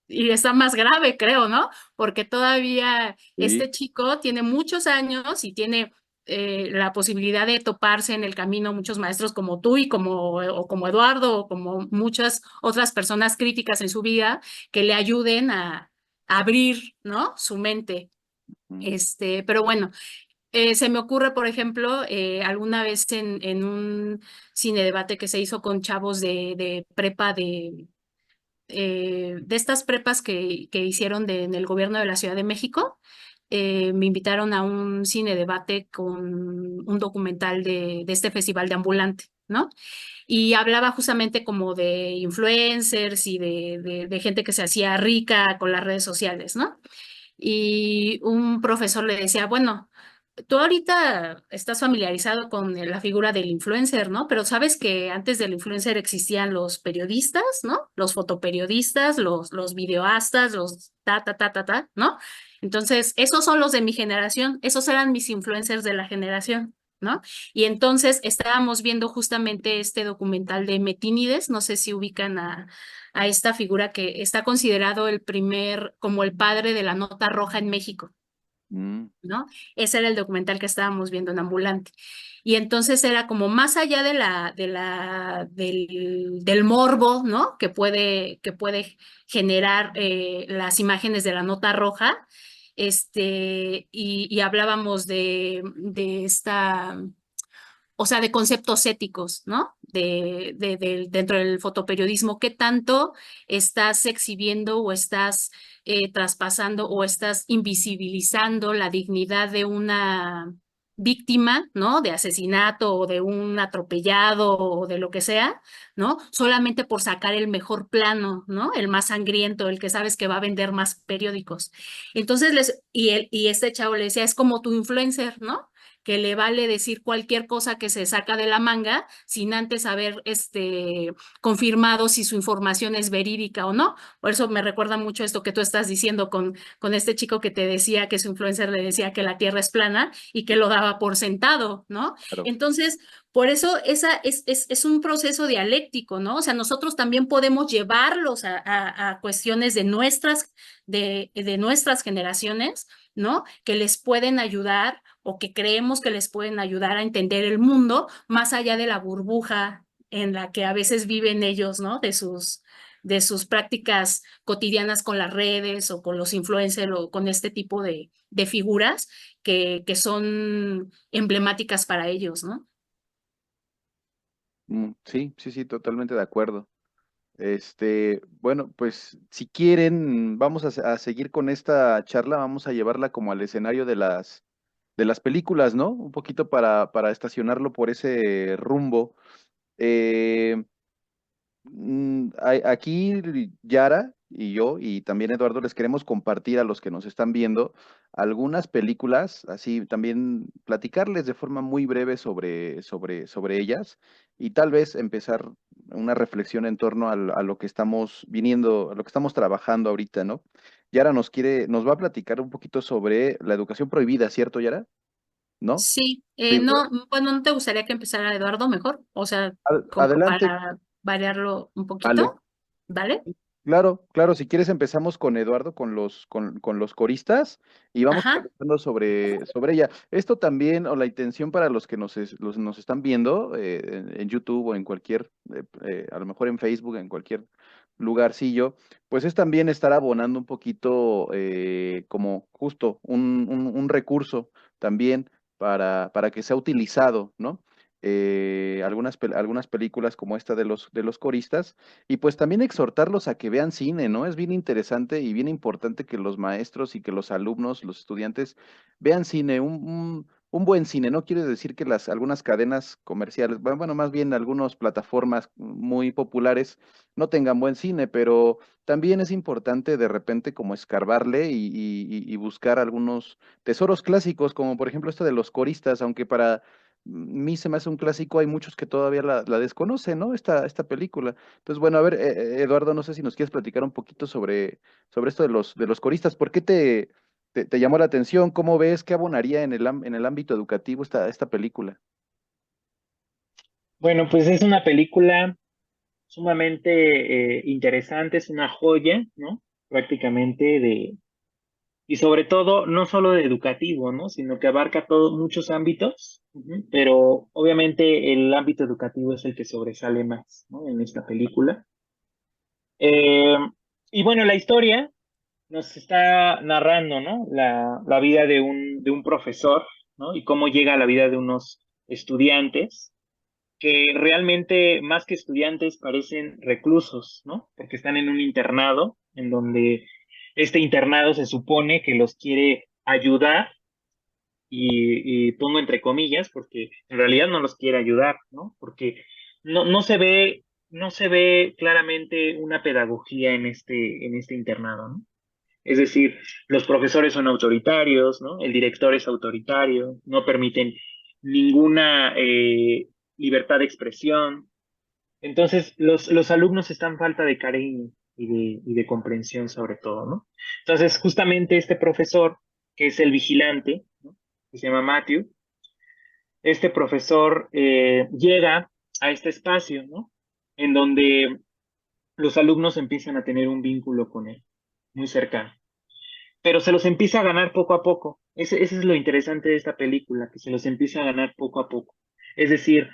está más grave, creo, ¿no? Porque todavía
Sí.
este chico tiene muchos años y tiene la posibilidad de toparse en el camino muchos maestros como tú o como Eduardo o como muchas otras personas críticas en su vida que le ayuden a abrir, ¿no? Su mente.
Mm.
Pero bueno, se me ocurre, por ejemplo, alguna vez en un cine debate que se hizo con chavos de prepa de estas prepas que hicieron en el gobierno de la Ciudad de México. Me invitaron a un cine debate con un documental de este festival de ambulante, ¿no? Y hablaba justamente como de influencers y de gente que se hacía rica con las redes sociales, ¿no? y un profesor le decía, bueno, tú ahorita estás familiarizado con la figura del influencer, ¿no? Pero sabes que antes del influencer existían los periodistas, ¿no? Los fotoperiodistas, los videoastas, los ¿no? Entonces, esos son los de mi generación, esos eran mis influencers de la generación, ¿no? Y entonces estábamos viendo justamente este documental de Metínides, no sé si ubican a esta figura que está considerado el primer, como el padre de la nota roja en México.
Mm,
¿No? Ese era el documental que estábamos viendo en Ambulante. Y entonces era como más allá del morbo, ¿no? Que puede generar las imágenes de la nota roja. Y hablábamos de esta, o sea, de conceptos éticos, ¿no? Dentro del fotoperiodismo, ¿qué tanto estás exhibiendo o estás traspasando o estás invisibilizando la dignidad de una víctima, ¿no? De asesinato o de un atropellado o de lo que sea, ¿no? Solamente por sacar el mejor plano, ¿no? El más sangriento, el que sabes que va a vender más periódicos. Entonces, y este chavo le decía, es como tu influencer, ¿no? Que le vale decir cualquier cosa que se saca de la manga sin antes haber confirmado si su información es verídica o no. Por eso me recuerda mucho esto que tú estás diciendo con este chico que te decía que su influencer le decía que la Tierra es plana y que lo daba por sentado, ¿no?
claro.
Entonces, por eso es un proceso dialéctico, ¿no? O sea, nosotros también podemos llevarlos a cuestiones de nuestras generaciones, ¿no? Que les pueden ayudar o que creemos que les pueden ayudar a entender el mundo más allá de la burbuja en la que a veces viven ellos, ¿no? De sus prácticas cotidianas con las redes o con los influencers o con este tipo de figuras que son emblemáticas para ellos, ¿no?
Sí, sí, sí, totalmente de acuerdo. Bueno, pues si quieren, vamos a seguir con esta charla, vamos a llevarla como al escenario de las películas, ¿no? Un poquito para estacionarlo por ese rumbo. Eh, Aquí Yara y yo y también Eduardo les queremos compartir a los que nos están viendo algunas películas, así también platicarles de forma muy breve sobre ellas y tal vez empezar una reflexión en torno a lo que estamos viniendo, a lo que estamos trabajando ahorita, ¿no? Yara nos va a platicar un poquito sobre la educación prohibida, ¿cierto, Yara? ¿No?
Sí,
Sí,
no, bueno, ¿no te gustaría que empezara Eduardo mejor? O sea, como
adelante,
para variarlo un
Ale.
poquito, ¿vale?
Claro, claro, si quieres empezamos con Eduardo, con los coristas, y vamos
Ajá,
platicando sobre ella. Esto también, o la intención para los que nos están viendo en YouTube o en cualquier, a lo mejor en Facebook, en cualquier lugarcillo, pues es también estar abonando un poquito como justo un recurso también para que sea utilizado, ¿no? Algunas películas como esta de los coristas y pues también exhortarlos a que vean cine, ¿no? Es bien interesante y bien importante que los maestros y que los alumnos, los estudiantes, vean cine, un buen cine. No quiere decir que algunas cadenas comerciales, bueno, más bien algunas plataformas muy populares no tengan buen cine, pero también es importante de repente como escarbarle y buscar algunos tesoros clásicos, como por ejemplo este de los coristas, aunque para mí se me hace un clásico, hay muchos que todavía la desconocen, ¿no? Esta película. Entonces, bueno, a ver, Eduardo, no sé si nos quieres platicar un poquito sobre esto de los coristas. ¿Por qué te llamó la atención? ¿Cómo ves? ¿Qué abonaría en el ámbito educativo esta película?
Bueno, pues es una película sumamente interesante, es una joya, ¿no? Prácticamente y sobre todo, no solo de educativo, ¿no? Sino que abarca muchos ámbitos, ujú, pero obviamente el ámbito educativo es el que sobresale más, ¿no? En esta película. Eh, y bueno, la historia nos está narrando, ¿no? La vida de un profesor, ¿no? Y cómo llega a la vida de unos estudiantes que realmente más que estudiantes parecen reclusos, ¿no? Porque están en un internado en donde este internado se supone que los quiere ayudar y pongo entre comillas porque en realidad no los quiere ayudar, ¿no? Porque no se ve claramente una pedagogía en este internado, ¿no? Es decir, los profesores son autoritarios, ¿no? El director es autoritario, no permiten ninguna libertad de expresión. Entonces, los alumnos están falta de cariño y de comprensión sobre todo, ¿no? Entonces, justamente este profesor, que es el vigilante, ¿no? Que se llama Matthew, este profesor llega a este espacio, ¿no? En donde los alumnos empiezan a tener un vínculo con él, muy cercano. Pero se los empieza a ganar poco a poco. Ese es lo interesante de esta película, que se los empieza a ganar poco a poco. Es decir,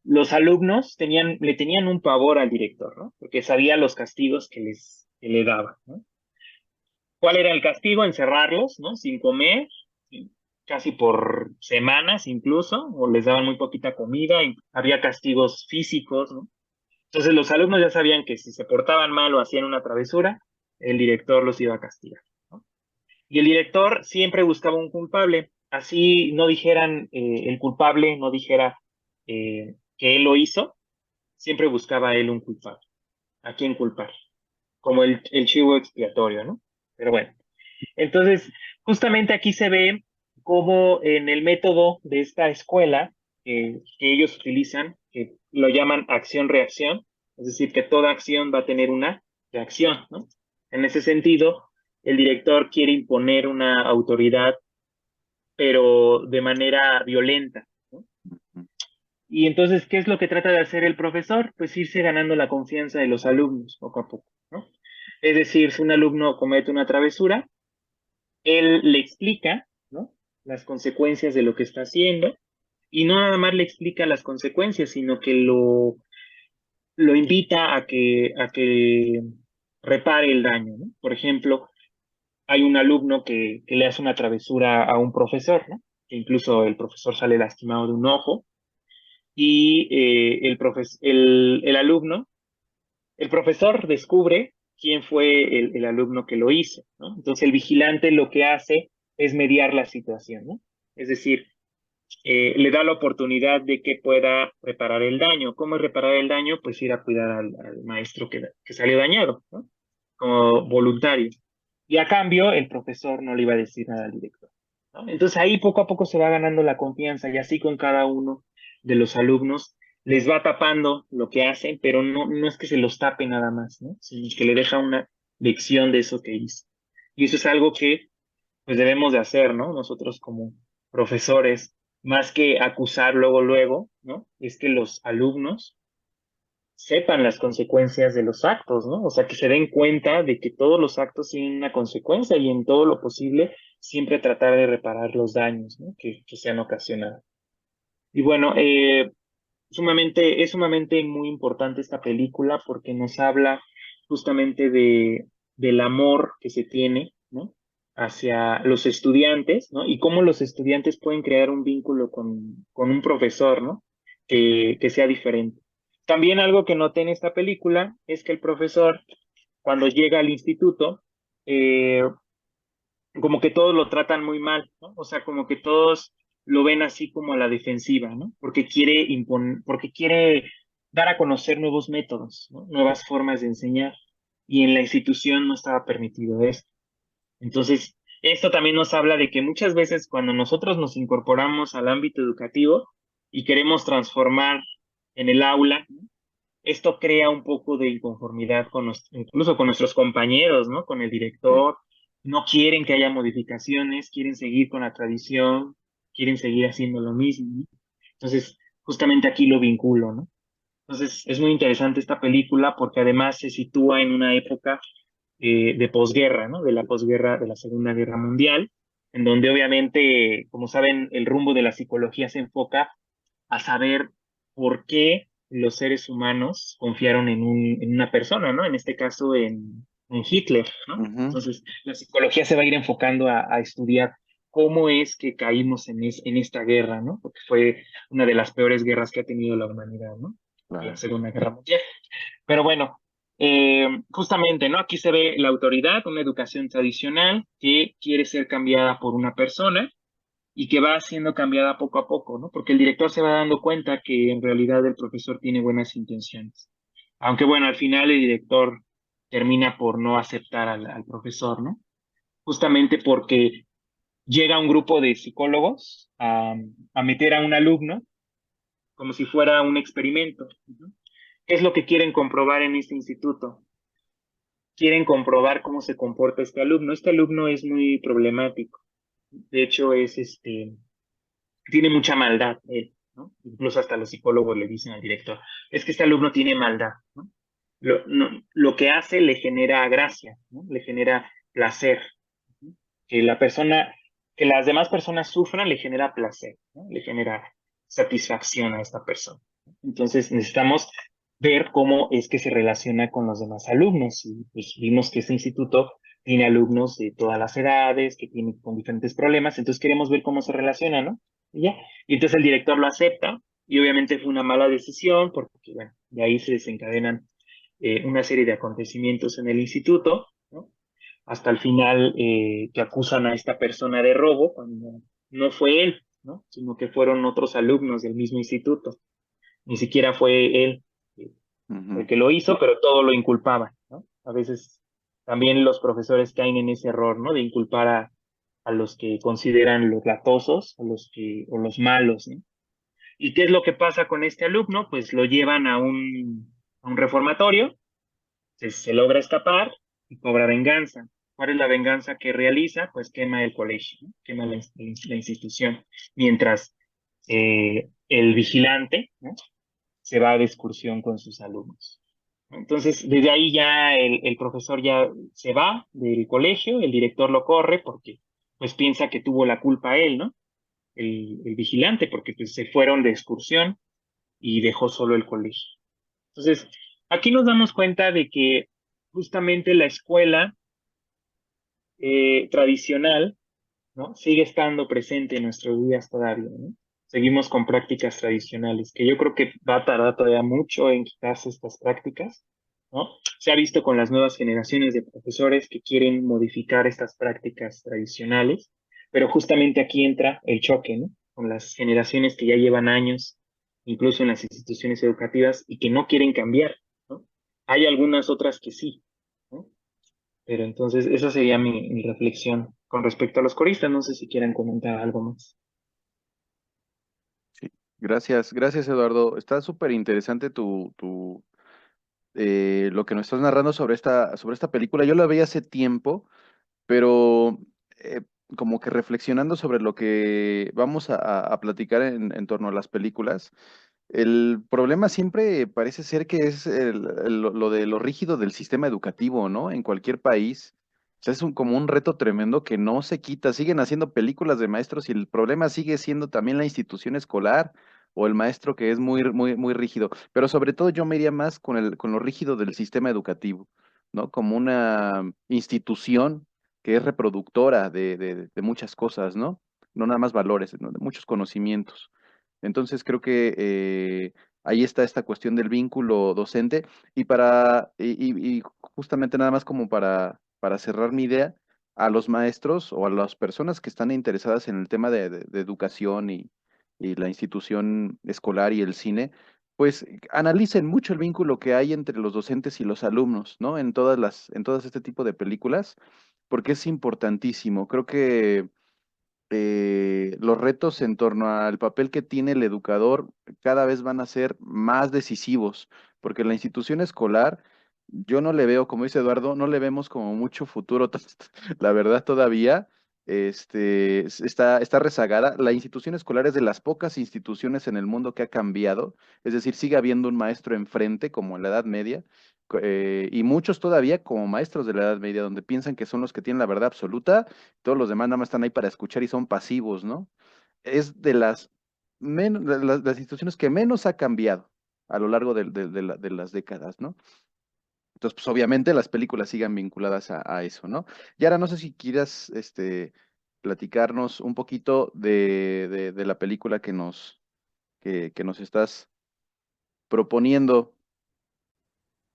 los alumnos le tenían un pavor al director, ¿no? Porque sabía los castigos que le daba, ¿no? ¿Cuál era el castigo? Encerrarlos, ¿no? Sin comer, ¿sí? Casi por semanas incluso, o les daban muy poquita comida, y había castigos físicos, ¿no? Entonces los alumnos ya sabían que si se portaban mal o hacían una travesura, el director los iba a castigar, ¿no? Y el director siempre buscaba un culpable, así no dijeran el culpable, no dijera que él lo hizo, siempre buscaba él un culpable, a quién culpar, como el chivo expiatorio, ¿no? Pero bueno, entonces justamente aquí se ve cómo en el método de esta escuela que ellos utilizan, que lo llaman acción-reacción, es decir, que toda acción va a tener una reacción, ¿no? En ese sentido, el director quiere imponer una autoridad, pero de manera violenta, ¿no? Y entonces, ¿qué es lo que trata de hacer el profesor? Pues irse ganando la confianza de los alumnos poco a poco, ¿no? Es decir, si un alumno comete una travesura, él le explica, ¿no? Las consecuencias de lo que está haciendo, y no nada más le explica las consecuencias, sino que lo invita a que repare el daño, ¿no? Por ejemplo, hay un alumno que le hace una travesura a un profesor, ¿no? Que incluso el profesor sale lastimado de un ojo, y el alumno, el profesor descubre quién fue el alumno que lo hizo, ¿no? Entonces el vigilante lo que hace es mediar la situación, ¿no? Es decir, le da la oportunidad de que pueda reparar el daño. ¿Cómo es reparar el daño? Pues ir a cuidar al maestro que salió dañado, ¿no? Como voluntario. Y a cambio, el profesor no le iba a decir nada al director, ¿no? Entonces ahí poco a poco se va ganando la confianza, y así con cada uno de los alumnos les va tapando lo que hacen, pero no es que se los tape nada más, ¿no? Sino que le deja una lección de eso que hizo. Y eso es algo que pues debemos de hacer, ¿no? Nosotros como profesores, más que acusar luego, ¿no? Es que los alumnos sepan las consecuencias de los actos, ¿no? O sea, que se den cuenta de que todos los actos tienen una consecuencia, y en todo lo posible siempre tratar de reparar los daños, ¿no? Que se han ocasionado. Y bueno, es sumamente muy importante esta película porque nos habla justamente del amor que se tiene, ¿no? Hacia los estudiantes, ¿no? Y cómo los estudiantes pueden crear un vínculo con un profesor, ¿no? Que sea diferente. También algo que noté en esta película es que el profesor, cuando llega al instituto, eh, como que todos lo tratan muy mal, ¿no? O sea, como que todos lo ven así como a la defensiva, ¿no? Porque quiere dar a conocer nuevos métodos, ¿no? Nuevas formas de enseñar. Y en la institución no estaba permitido esto. Entonces, esto también nos habla de que muchas veces cuando nosotros nos incorporamos al ámbito educativo y queremos transformar en el aula, ¿no? Esto crea un poco de inconformidad incluso con nuestros compañeros, ¿no? Con el
Sí.
director. No quieren que haya modificaciones, quieren seguir con la tradición, quieren seguir haciendo lo mismo, ¿no? Entonces, justamente aquí lo vinculo, ¿no? Entonces, es muy interesante esta película porque además se sitúa en una época de posguerra, ¿no? De la posguerra, de la Segunda Guerra Mundial, en donde obviamente, como saben, el rumbo de la psicología se enfoca a saber por qué los seres humanos confiaron en una persona, ¿no? En este caso en Hitler, ¿no?
Ujú.
Entonces, la psicología se va a ir enfocando a estudiar cómo es que caímos en esta guerra, ¿no? Porque fue una de las peores guerras que ha tenido la humanidad, ¿no? La
Claro.
Segunda Guerra Mundial. Pero bueno, justamente, ¿no? Aquí se ve la autoridad, una educación tradicional que quiere ser cambiada por una persona y que va siendo cambiada poco a poco, ¿no? Porque el director se va dando cuenta que en realidad el profesor tiene buenas intenciones. Aunque bueno, al final el director termina por no aceptar al profesor, ¿no? justamente porque llega un grupo de psicólogos a meter a un alumno como si fuera un experimento. ¿No? ¿Qué es lo que quieren comprobar en este instituto? Quieren comprobar cómo se comporta este alumno. Este alumno es muy problemático. De hecho, tiene mucha maldad, él, ¿no? Incluso hasta los psicólogos le dicen al director, es que este alumno tiene maldad, ¿no? Lo que hace le genera gracia, ¿no? Le genera placer. ¿No? Que la persona, que las demás personas sufran le genera placer, ¿no? Le genera satisfacción a esta persona. Entonces necesitamos ver cómo es que se relaciona con los demás alumnos. Y pues vimos que este instituto tiene alumnos de todas las edades, que tienen con diferentes problemas, entonces queremos ver cómo se relaciona, ¿no? Y ya. Y entonces el director lo acepta, y obviamente fue una mala decisión, porque bueno, de ahí se desencadenan una serie de acontecimientos en el instituto, ¿no? Hasta el final que acusan a esta persona de robo, cuando no fue él, ¿no? Sino que fueron otros alumnos del mismo instituto. Ni siquiera fue él el que lo hizo, pero todo lo inculpaba, ¿no? A veces también los profesores caen en ese error, ¿no? De inculpar a los que consideran los latosos o los malos, ¿no? ¿Y qué es lo que pasa con este alumno? Pues lo llevan a un reformatorio, se logra escapar y cobra venganza. ¿Cuál es la venganza que realiza? Pues quema el colegio, ¿no? Quema la institución, mientras el vigilante, ¿no? Se va de excursión con sus alumnos. Entonces, desde ahí ya el profesor ya se va del colegio, el director lo corre porque pues piensa que tuvo la culpa él, ¿no? El vigilante, porque pues se fueron de excursión y dejó solo el colegio. Entonces, aquí nos damos cuenta de que justamente la escuela tradicional, ¿no? Sigue estando presente en nuestros días todavía, ¿no? Seguimos con prácticas tradicionales, que yo creo que va a tardar todavía mucho en quitarse estas prácticas, ¿no? Se ha visto con las nuevas generaciones de profesores que quieren modificar estas prácticas tradicionales, pero justamente aquí entra el choque, ¿no? Con las generaciones que ya llevan años, incluso en las instituciones educativas, y que no quieren cambiar, ¿no? Hay algunas otras que sí, ¿no? Pero entonces, esa sería mi reflexión con respecto a los coristas. No sé si quieran comentar algo más.
Sí. Gracias Eduardo. Está súper interesante lo que nos estás narrando sobre esta película. Yo la vi hace tiempo, pero eh, como que reflexionando sobre lo que vamos a platicar en torno a las películas, el problema siempre parece ser que es lo de lo rígido del sistema educativo, ¿no? En cualquier país. O sea, es como un reto tremendo que no se quita. Siguen haciendo películas de maestros y el problema sigue siendo también la institución escolar o el maestro que es muy rígido. Pero sobre todo yo me iría más con lo rígido del sistema educativo, ¿no? Como una institución que es reproductora de muchas cosas, ¿no? No nada más valores, ¿no? De muchos conocimientos. Entonces creo que ahí está esta cuestión del vínculo docente y justamente nada más como para cerrar mi idea, a los maestros o a las personas que están interesadas en el tema de educación y la institución escolar y el cine, pues analicen mucho el vínculo que hay entre los docentes y los alumnos, ¿no? En todas este tipo de películas, porque es importantísimo. Creo que los retos en torno al papel que tiene el educador cada vez van a ser más decisivos, porque la institución escolar, yo no le veo, como dice Eduardo, no le vemos como mucho futuro, la verdad todavía. Está rezagada. La institución escolar es de las pocas instituciones en el mundo que ha cambiado, es decir, sigue habiendo un maestro enfrente, como en la Edad Media, y muchos todavía como maestros de la Edad Media, donde piensan que son los que tienen la verdad absoluta, todos los demás nada más están ahí para escuchar y son pasivos, ¿no? Es de las instituciones que menos ha cambiado a lo largo de las décadas, ¿no? Entonces, pues obviamente las películas sigan vinculadas a eso, ¿no? Y ahora no sé si quieras platicarnos un poquito de la película que nos estás proponiendo.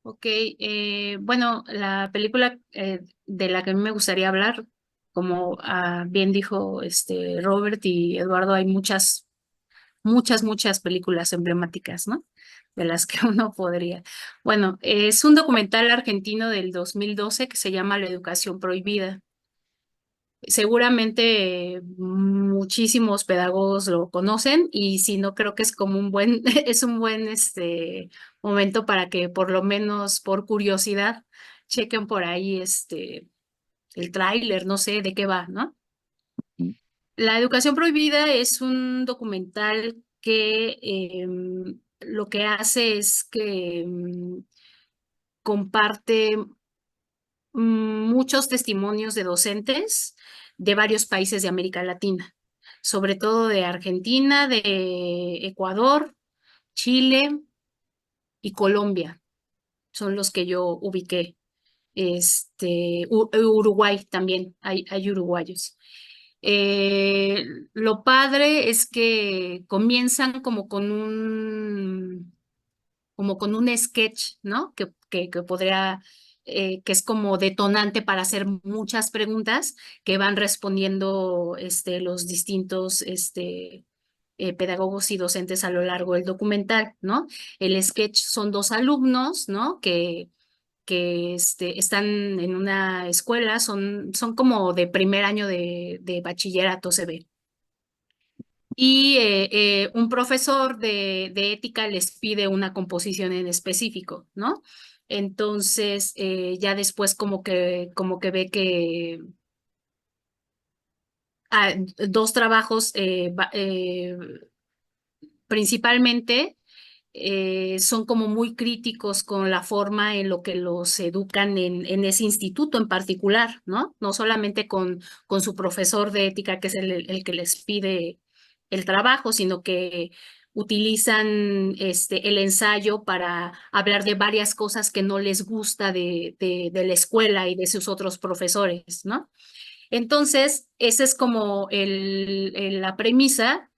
Ok, bueno, la película de la que a mí me gustaría hablar, como bien dijo Robert y Eduardo, hay muchas películas emblemáticas, ¿no? De las que uno podría. Bueno, es un documental argentino del 2012 que se llama La educación prohibida. Seguramente muchísimos pedagogos lo conocen y si no, creo que es como un buen, es un buen momento para que por lo menos por curiosidad chequen por ahí el tráiler, no sé de qué va, ¿no?
Mm.
La educación prohibida es un documental que lo que hace es que comparte muchos testimonios de docentes de varios países de América Latina, sobre todo de Argentina, de Ecuador, Chile y Colombia, son los que yo ubiqué. Uruguay también, hay uruguayos. Lo padre es que comienzan como con un sketch, ¿no? Que podría, que es como detonante para hacer muchas preguntas que van respondiendo los distintos pedagogos y docentes a lo largo del documental, ¿no? El sketch son dos alumnos, ¿no? Que están en una escuela, son como de primer año de bachillerato, se ve. Y un profesor de ética les pide una composición en específico, ¿no? Entonces, ya después como que ve que dos trabajos principalmente son como muy críticos con la forma en lo que los educan en ese instituto en particular, ¿no? No solamente con su profesor de ética, que es el que les pide el trabajo, sino que utilizan el ensayo para hablar de varias cosas que no les gusta de la escuela y de sus otros profesores, ¿no? Entonces, esa es como la premisa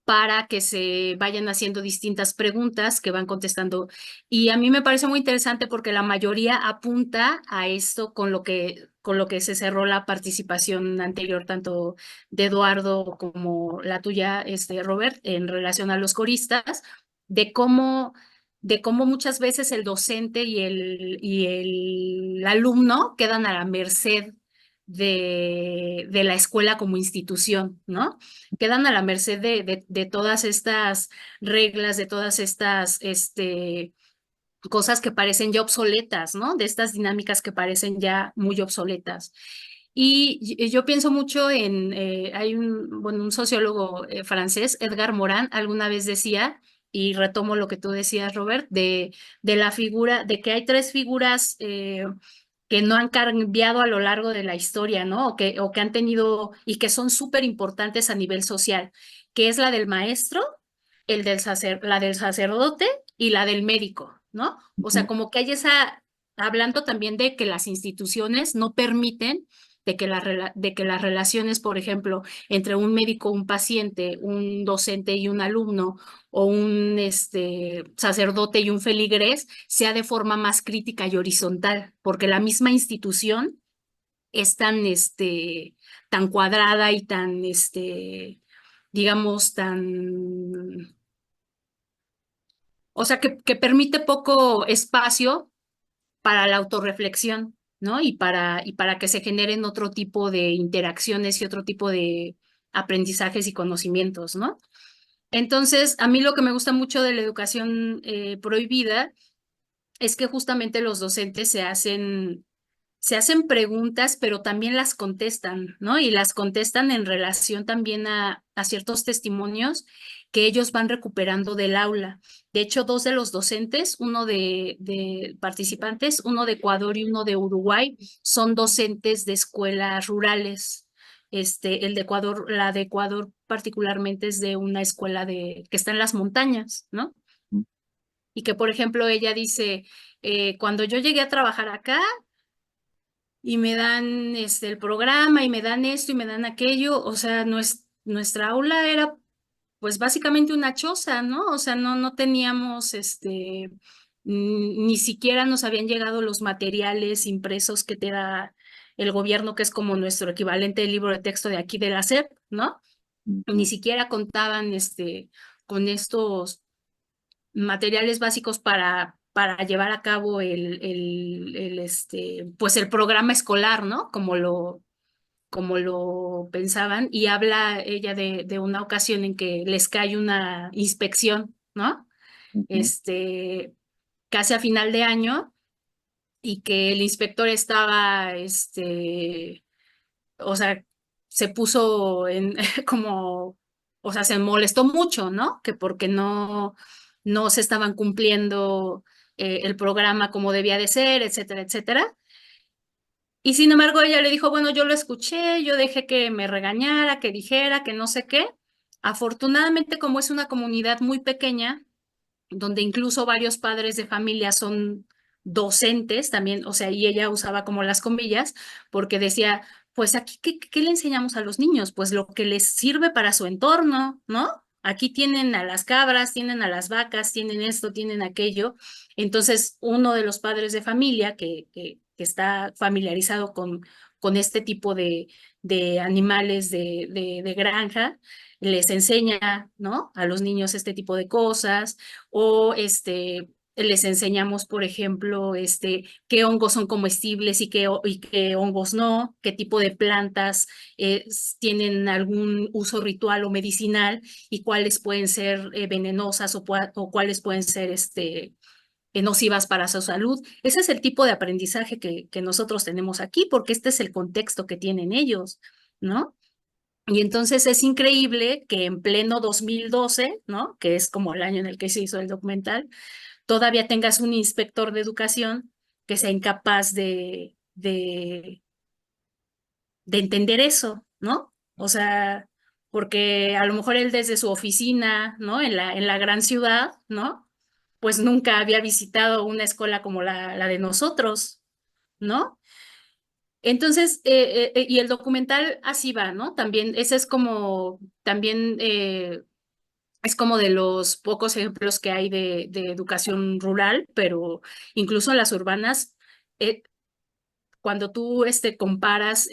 para que se vayan haciendo distintas preguntas que van contestando. Y a mí me parece muy interesante porque la mayoría apunta a esto con lo que se cerró la participación anterior, tanto de Eduardo como la tuya, Robert, en relación a los coristas, de cómo, de cómo muchas veces el docente y el alumno quedan a la merced de la escuela como institución, ¿no? Quedan a la merced de todas estas reglas, de todas estas cosas que parecen ya obsoletas, ¿no? De estas dinámicas que parecen ya muy obsoletas. Y yo pienso mucho hay un sociólogo francés, Edgar Morin, alguna vez decía, y retomo lo que tú decías, Robert, de la figura, de que hay tres figuras que no han cambiado a lo largo de la historia, ¿no? O que han tenido y que son súper importantes a nivel social, que es la del maestro, la del sacerdote y la del médico, ¿no? O sea,
Ujú.
como que hay hablando también de que las instituciones no permiten de que las relaciones, por ejemplo, entre un médico, un paciente, un docente y un alumno, o un sacerdote y un feligrés, sea de forma más crítica y horizontal, porque la misma institución es tan cuadrada y tan, digamos, o sea, que permite poco espacio para la autorreflexión, ¿no? Y para que se generen otro tipo de interacciones y otro tipo de aprendizajes y conocimientos, ¿no? Entonces, a mí lo que me gusta mucho de la educación prohibida es que justamente los docentes se hacen preguntas, pero también las contestan, ¿no? Y las contestan en relación también a ciertos testimonios que ellos van recuperando del aula. De hecho, dos de los docentes, uno de participantes, uno de Ecuador y uno de Uruguay, son docentes de escuelas rurales. El de Ecuador, la de Ecuador particularmente es de una escuela que está en las montañas, ¿no? Y que, por ejemplo, ella dice, cuando yo llegué a trabajar acá, y me dan el programa y me dan esto y me dan aquello, o sea, nuestra aula era pues básicamente una choza, ¿no? O sea, no teníamos ni siquiera nos habían llegado los materiales impresos que te da el gobierno, que es como nuestro equivalente del libro de texto de aquí de la SEP, ¿no? Ni
Ujú.
siquiera contaban con estos materiales básicos para llevar a cabo pues el programa escolar, ¿no? como lo pensaban, y habla ella de una ocasión en que les cae una inspección, ¿no?
Ujú.
Este, casi a final de año, y que el inspector estaba, o sea, se puso en como, o sea, se molestó mucho, ¿no? Que porque no se estaban cumpliendo el programa como debía de ser, etcétera, etcétera. Y sin embargo, ella le dijo, bueno, yo lo escuché, yo dejé que me regañara, que dijera, que no sé qué. Afortunadamente, como es una comunidad muy pequeña, donde incluso varios padres de familia son docentes también, o sea, y ella usaba como las comillas, porque decía, pues aquí, ¿qué le enseñamos a los niños? Pues lo que les sirve para su entorno, ¿no? Aquí tienen a las cabras, tienen a las vacas, tienen esto, tienen aquello. Entonces, uno de los padres de familia que está familiarizado con este tipo de animales de granja, les enseña, ¿no? A los niños este tipo de cosas, o les enseñamos, por ejemplo, qué hongos son comestibles y qué hongos no, qué tipo de plantas tienen algún uso ritual o medicinal y cuáles pueden ser venenosas o cuáles pueden ser nocivas para su salud. Ese es el tipo de aprendizaje que nosotros tenemos aquí, porque este es el contexto que tienen ellos, ¿no? Y entonces es increíble que en pleno 2012, ¿no? Que es como el año en el que se hizo el documental, todavía tengas un inspector de educación que sea incapaz de entender eso, ¿no? O sea, porque a lo mejor él desde su oficina, ¿no? En la gran ciudad, ¿no? Pues nunca había visitado una escuela como la de nosotros, ¿no? Entonces, y el documental así va, ¿no? También, ese es como, también es como de los pocos ejemplos que hay de educación rural, pero incluso en las urbanas, eh, cuando tú comparas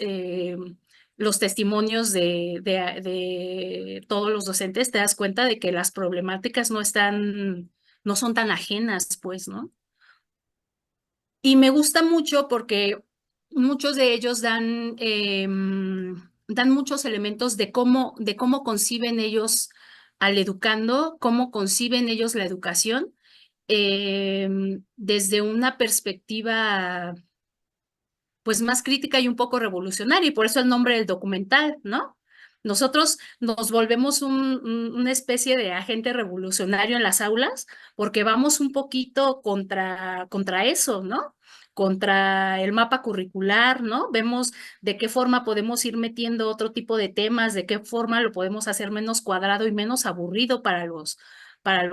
los testimonios de todos los docentes, te das cuenta de que las problemáticas no son tan ajenas, pues, ¿no? Y me gusta mucho porque muchos de ellos dan muchos elementos de cómo conciben ellos al educando, cómo conciben ellos la educación, desde una perspectiva pues más crítica y un poco revolucionaria, y por eso el nombre del documental, ¿no? Nosotros nos volvemos una especie de agente revolucionario en las aulas porque vamos un poquito contra eso, ¿no? Contra el mapa curricular, ¿no? Vemos de qué forma podemos ir metiendo otro tipo de temas, de qué forma lo podemos hacer menos cuadrado y menos aburrido para los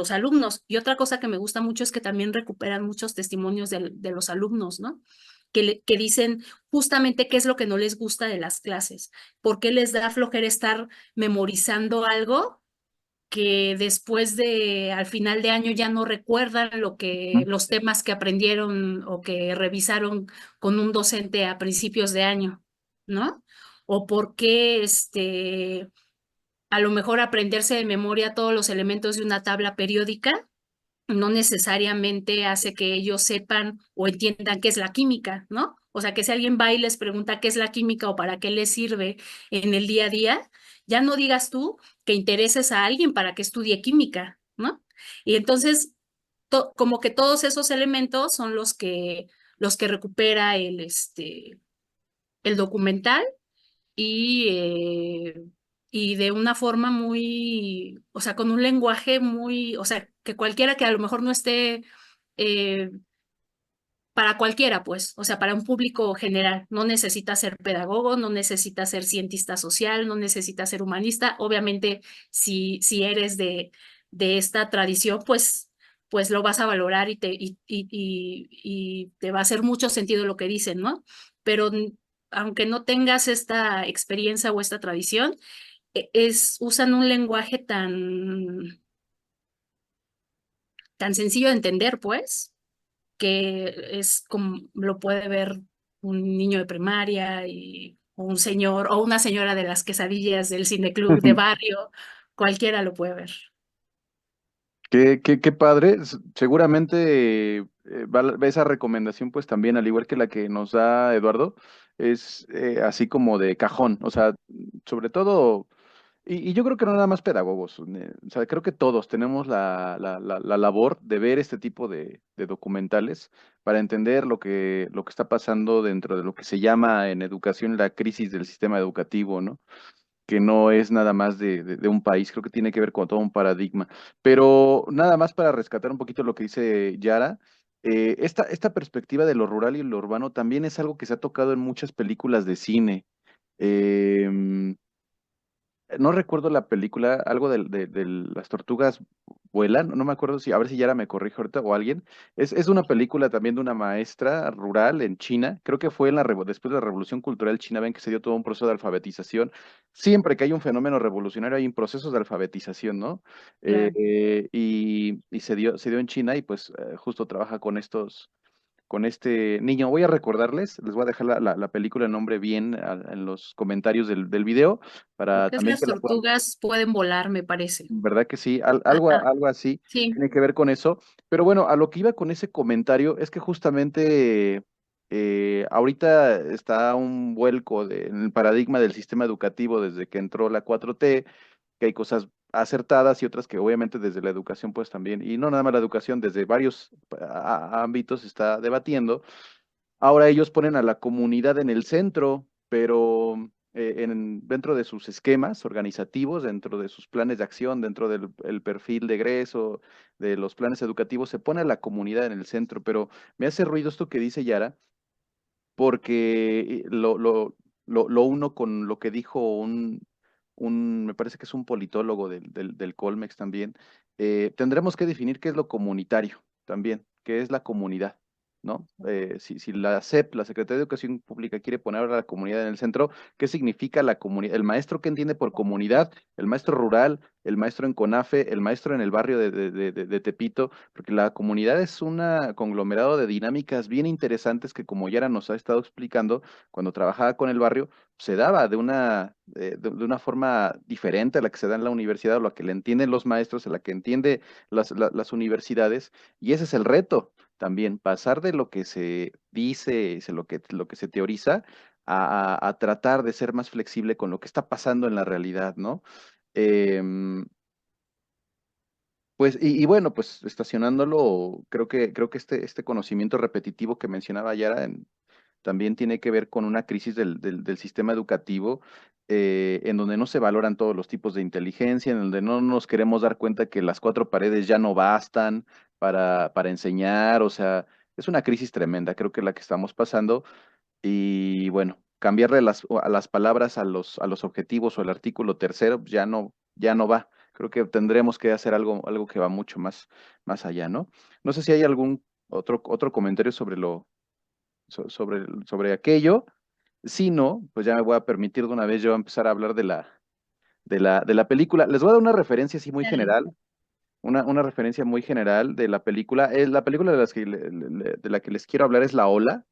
alumnos. Y otra cosa que me gusta mucho es que también recuperan muchos testimonios de los alumnos, ¿no? Que dicen justamente qué es lo que no les gusta de las clases, por qué les da flojera estar memorizando algo que después al final de año ya no recuerdan los temas que aprendieron o que revisaron con un docente a principios de año, ¿no? O por qué a lo mejor aprenderse de memoria todos los elementos de una tabla periódica no necesariamente hace que ellos sepan o entiendan qué es la química, ¿no? O sea, que si alguien va y les pregunta qué es la química o para qué les sirve en el día a día, ya no digas tú que intereses a alguien para que estudie química, ¿no? Y entonces, como que todos esos elementos son los que recupera el documental y de una forma muy, o sea, con un lenguaje muy, o sea, que cualquiera que a lo mejor no esté, eh, para cualquiera, pues, o sea, para un público general, no necesita ser pedagogo, no necesita ser cientista social, no necesita ser humanista. Obviamente, si eres de esta tradición, pues lo vas a valorar y te va a hacer mucho sentido lo que dicen, ¿no? Pero aunque no tengas esta experiencia o esta tradición, usan un lenguaje tan sencillo de entender, pues, que es como lo puede ver un niño de primaria o un señor o una señora de las quesadillas del cineclub de barrio, cualquiera lo puede ver.
Qué padre. Seguramente esa recomendación, pues también, al igual que la que nos da Eduardo, es así como de cajón, o sea, sobre todo, y yo creo que no nada más pedagogos, o sea, creo que todos tenemos la labor de ver este tipo de documentales para entender lo que está pasando dentro de lo que se llama en educación la crisis del sistema educativo, ¿no? Que no es nada más de un país, creo que tiene que ver con todo un paradigma. Pero nada más para rescatar un poquito lo que dice Yara, esta perspectiva de lo rural y lo urbano también es algo que se ha tocado en muchas películas de cine. Em, no recuerdo la película, algo de las tortugas vuelan, no me acuerdo si, a ver si Yara me corrige ahorita o alguien. Es una película también de una maestra rural en China, creo que fue después de la Revolución Cultural China, ven que se dio todo un proceso de alfabetización. Siempre que hay un fenómeno revolucionario hay un proceso de alfabetización, ¿no?
Claro.
Y se dio en China y pues justo trabaja con este niño. Voy a recordarles, les voy a dejar la película, el nombre bien en los comentarios del video,
Creo
para
que es
también
las
que la puedan,
tortugas pueden volar, me parece.
¿verdad que sí? Algo,
Ajá,
algo así
sí,
tiene que ver con eso. Pero bueno, a lo que iba con ese comentario es que justamente ahorita está un vuelco en el paradigma del sistema educativo desde que entró la 4T, que hay cosas acertadas y otras que obviamente desde la educación pues también, y no nada más la educación, desde varios ámbitos se está debatiendo. Ahora ellos ponen a la comunidad en el centro, pero dentro de sus esquemas organizativos, dentro de sus planes de acción, dentro del el perfil de egreso, de los planes educativos, se pone a la comunidad en el centro. Pero me hace ruido esto que dice Yara, porque lo uno con lo que dijo me parece que es un politólogo del Colmex también. Tendremos que definir qué es lo comunitario también, qué es la comunidad, ¿no? Si la SEP, la Secretaría de Educación Pública, quiere poner ahora a la comunidad en el centro, ¿qué significa la comunidad? El maestro que entiende por comunidad, el maestro rural, el maestro en CONAFE, el maestro en el barrio de Tepito, porque la comunidad es un conglomerado de dinámicas bien interesantes que, como Yara nos ha estado explicando, cuando trabajaba con el barrio, se daba de una forma diferente a la que se da en la universidad, o la que le entienden los maestros, a la que entiende las universidades, y ese es el reto también, pasar de lo que se dice, lo que se teoriza, a tratar de ser más flexible con lo que está pasando en la realidad, ¿no? Em, pues, y bueno, pues estacionándolo, creo que este conocimiento repetitivo que mencionaba Yara también tiene que ver con una crisis del sistema educativo, en donde no se valoran todos los tipos de inteligencia, en donde no nos queremos dar cuenta que las cuatro paredes ya no bastan para enseñar, o sea, es una crisis tremenda, creo que la que estamos pasando, y bueno, cambiarle a las palabras a los objetivos o al artículo tercero, pues ya no va. Creo que tendremos que hacer algo que va mucho más allá, ¿no? No sé si hay algún otro comentario sobre aquello. Si no, pues ya me voy a permitir de una vez yo empezar a hablar de la película. Les voy a dar una referencia así muy
dale.
general, una referencia muy general de la película. La película de la que les quiero hablar es La Ola.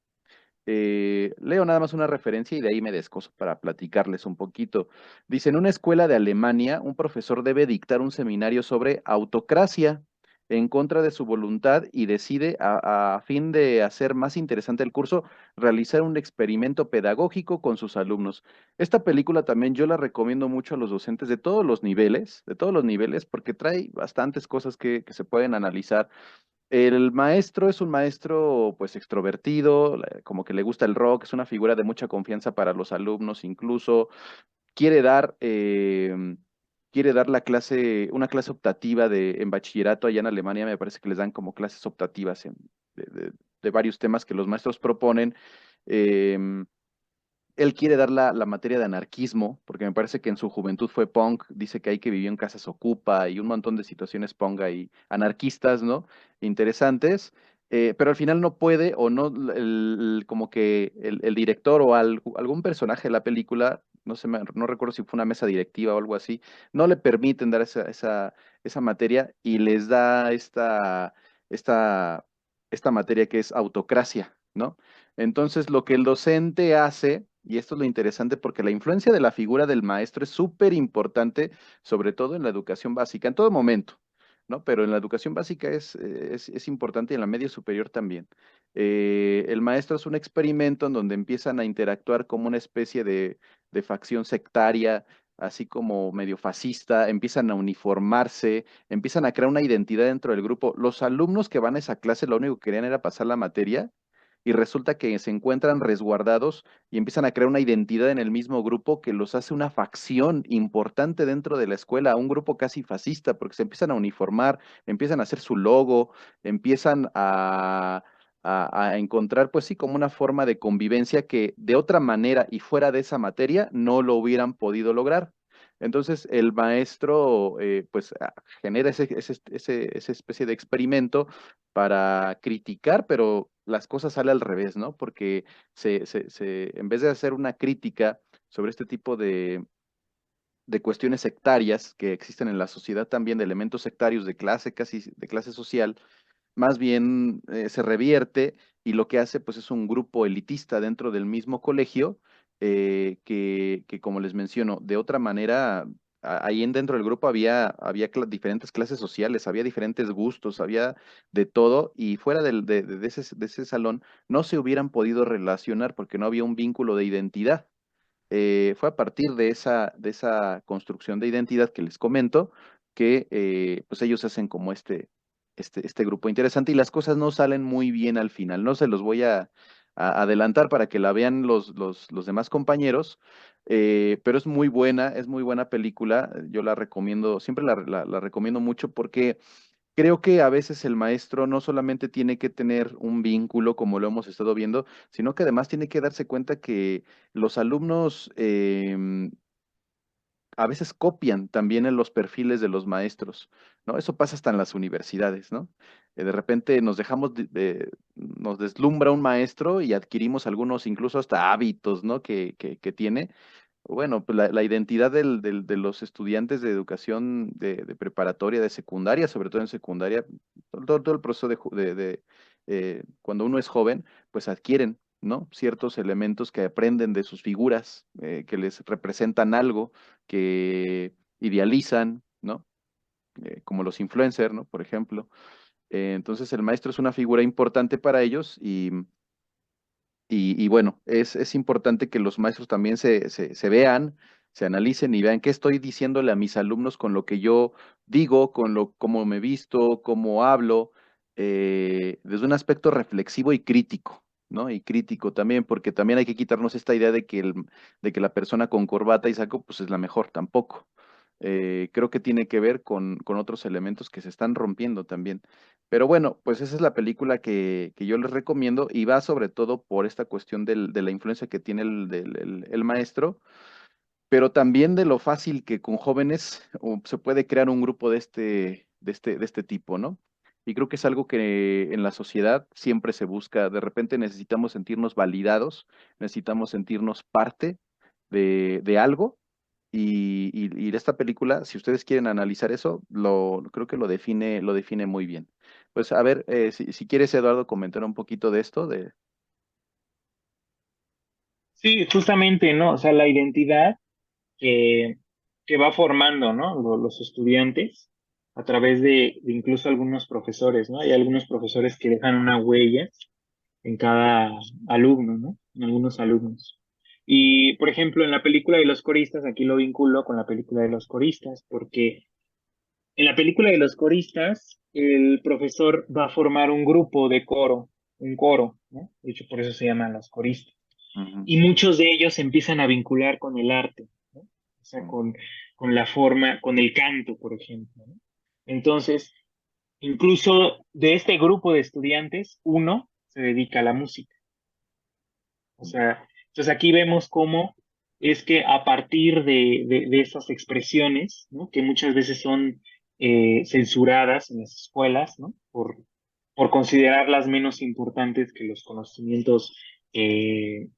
Leo nada más una referencia y de ahí me descoso para platicarles un poquito. Dice, en una escuela de Alemania, un profesor debe dictar un seminario sobre autocracia en contra de su voluntad y decide, a fin de hacer más interesante el curso, realizar un experimento pedagógico con sus alumnos. Esta película también yo la recomiendo mucho a los docentes de todos los niveles, porque trae bastantes cosas que se pueden analizar. El maestro es un maestro pues extrovertido, como que le gusta el rock, es una figura de mucha confianza para los alumnos, incluso quiere dar, quiere dar una clase optativa en bachillerato allá en Alemania, me parece que les dan como clases optativas de varios temas que los maestros proponen. em, Él quiere dar la materia de anarquismo, porque me parece que en su juventud fue punk, dice que hay que vivir en casas ocupa y un montón de situaciones punk y anarquistas, ¿no? Interesantes, pero al final no puede o no, como que el director o algún personaje de la película, no sé, no recuerdo si fue una mesa directiva o algo así, no le permiten dar esa materia y les da esta, esta materia que es autocracia, ¿no? Entonces, lo que el docente hace, y esto es lo interesante porque la influencia de la figura del maestro es súper importante, sobre todo en la educación básica, en todo momento, ¿no? Pero en la educación básica es importante y en la media superior también. El maestro es un experimento en donde empiezan a interactuar como una especie de facción sectaria, así como medio fascista, empiezan a uniformarse, empiezan a crear una identidad dentro del grupo. Los alumnos que van a esa clase lo único que querían era pasar la materia y resulta que se encuentran resguardados y empiezan a crear una identidad en el mismo grupo que los hace una facción importante dentro de la escuela, un grupo casi fascista, porque se empiezan a uniformar, empiezan a hacer su logo, empiezan a encontrar, pues sí, como una forma de convivencia que de otra manera y fuera de esa materia no lo hubieran podido lograr. Entonces el maestro pues genera esa especie de experimento para criticar, pero las cosas salen al revés, ¿no? Porque en vez de hacer una crítica sobre este tipo de cuestiones sectarias que existen en la sociedad también, de elementos sectarios de clase, casi de clase social, más bien se revierte y lo que hace pues es un grupo elitista dentro del mismo colegio que como les menciono, de otra manera, ahí dentro del grupo había diferentes clases sociales, había diferentes gustos, había de todo y fuera de ese salón no se hubieran podido relacionar porque no había un vínculo de identidad. Fue a partir de esa construcción de identidad que les comento que pues ellos hacen como este grupo interesante y las cosas no salen muy bien al final. No se los voy a adelantar para que la vean los demás compañeros, pero es muy buena película. Yo la recomiendo, siempre la recomiendo mucho porque creo que a veces el maestro no solamente tiene que tener un vínculo, como lo hemos estado viendo, sino que además tiene que darse cuenta que los alumnos a veces copian también en los perfiles de los maestros, ¿no? Eso pasa hasta en las universidades, ¿no? De repente nos deslumbra un maestro y adquirimos algunos incluso hasta hábitos, ¿no? Que tiene. Bueno, pues la identidad de los estudiantes de educación de preparatoria, de secundaria, sobre todo en secundaria, todo el proceso cuando uno es joven, pues adquieren, ¿no? Ciertos elementos que aprenden de sus figuras, que les representan algo, que idealizan, ¿no? Como los influencers, ¿no? Por ejemplo. Entonces el maestro es una figura importante para ellos y bueno, es importante que los maestros también se vean, se analicen y vean qué estoy diciéndole a mis alumnos con lo que yo digo, cómo me visto, cómo hablo, desde un aspecto reflexivo y crítico, ¿no? Y crítico también, porque también hay que quitarnos esta idea de que la persona con corbata y saco, pues es la mejor, tampoco. Creo que tiene que ver con otros elementos que se están rompiendo también. Pero bueno, pues esa es la película que yo les recomiendo y va sobre todo por esta cuestión de la influencia que tiene el maestro, pero también de lo fácil que con jóvenes se puede crear un grupo de este tipo, ¿no? Y creo que es algo que en la sociedad siempre se busca. De repente necesitamos sentirnos validados, necesitamos sentirnos parte de algo. Y de esta película, si ustedes quieren analizar eso, creo que lo define muy bien. Pues a ver, si quieres, Eduardo, comentar un poquito de esto,
Sí, justamente, ¿no? O sea, la identidad que, que va formando, ¿no? Los estudiantes a través de incluso algunos profesores, ¿no? Hay algunos profesores que dejan una huella en cada alumno, ¿no? En algunos alumnos. Y, por ejemplo, en la película de los coristas, aquí lo vinculo con la película de los coristas, porque en la película de los coristas, el profesor va a formar un grupo de coro, un coro, ¿no? De hecho, por eso se llaman los coristas.
Ujú,
Y muchos de ellos se empiezan a vincular con el arte, ¿no? O sea,
ujú,
con la forma, con el canto, por ejemplo, ¿no? Entonces, incluso de este grupo de estudiantes, uno se dedica a la música. O sea, entonces aquí vemos cómo es que a partir de esas expresiones, ¿no? Que muchas veces son censuradas en las escuelas, ¿no? Por considerarlas menos importantes que los conocimientos eh,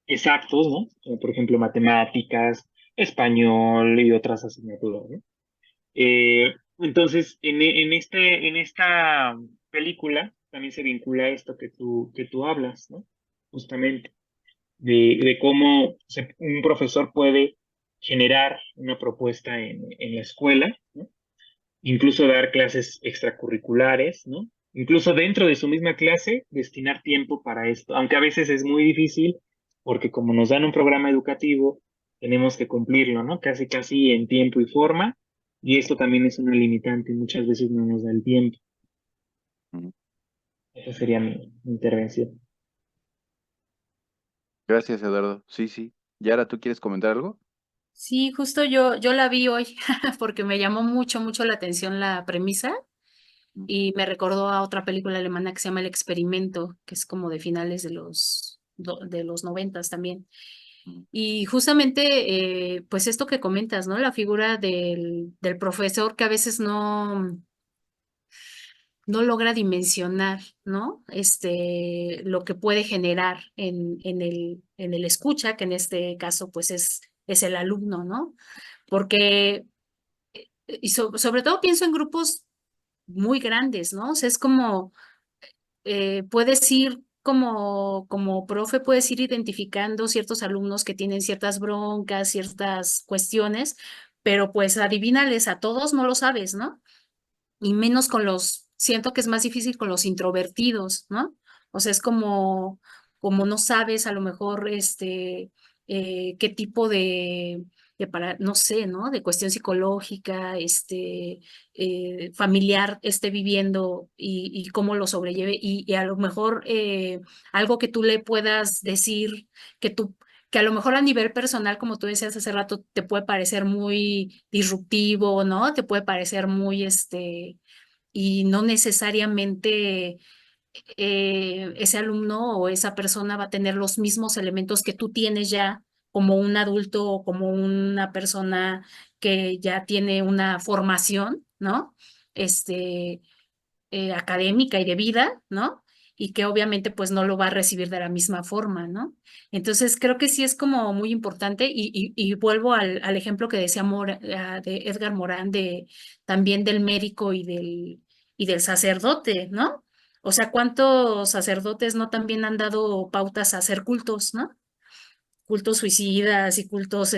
exactos, ¿no? Como por ejemplo matemáticas, español y otras asignaturas, ¿no? Entonces, en esta película también se vincula esto que tú hablas, ¿no? Justamente de cómo un profesor puede generar una propuesta en la escuela, ¿no? incluso dar clases extracurriculares, ¿no? Incluso dentro de su misma clase, destinar tiempo para esto, aunque a veces es muy difícil, porque como nos dan un programa educativo, tenemos que cumplirlo, ¿no? Casi, casi en tiempo y forma, y esto también es una limitante, muchas veces no nos da el tiempo.
Ujú.
Esa sería mi intervención.
Gracias, Eduardo. Sí, sí. Yara, ¿tú quieres comentar algo?
Sí, justo yo la vi hoy porque me llamó mucho, mucho la atención la premisa
Mm,
y me recordó a otra película alemana que se llama El Experimento, que es como de finales de de los 90 también.
mm,
Y justamente, pues esto que comentas, ¿no? La figura del profesor que a veces no logra dimensionar, ¿no? Lo que puede generar en el escucha, que en este caso, pues es el alumno, ¿no? Porque, sobre todo pienso en grupos muy grandes, ¿no? O sea, es como puedes ir como profe, puedes ir identificando ciertos alumnos que tienen ciertas broncas, ciertas cuestiones, pero pues adivínales a todos, no lo sabes, ¿no? Y menos siento que es más difícil con los introvertidos, ¿no? O sea, es como no sabes a lo mejor qué tipo no sé, ¿no? De cuestión psicológica, familiar esté viviendo y cómo lo sobrelleve y a lo mejor algo que tú le puedas decir que tú que a lo mejor a nivel personal, como tú decías hace rato, te puede parecer muy disruptivo, ¿no? Te puede parecer muy, y no necesariamente ese alumno o esa persona va a tener los mismos elementos que tú tienes ya como un adulto o como una persona que ya tiene una formación, ¿no? Este, académica y de vida, ¿no? Y que obviamente pues no lo va a recibir de la misma forma, ¿no? Entonces creo que sí es como muy importante y vuelvo al ejemplo que decía de Edgar Morán, también del médico y del sacerdote, ¿no? O sea, ¿cuántos sacerdotes no también han dado pautas a hacer cultos, ¿no? Cultos suicidas y cultos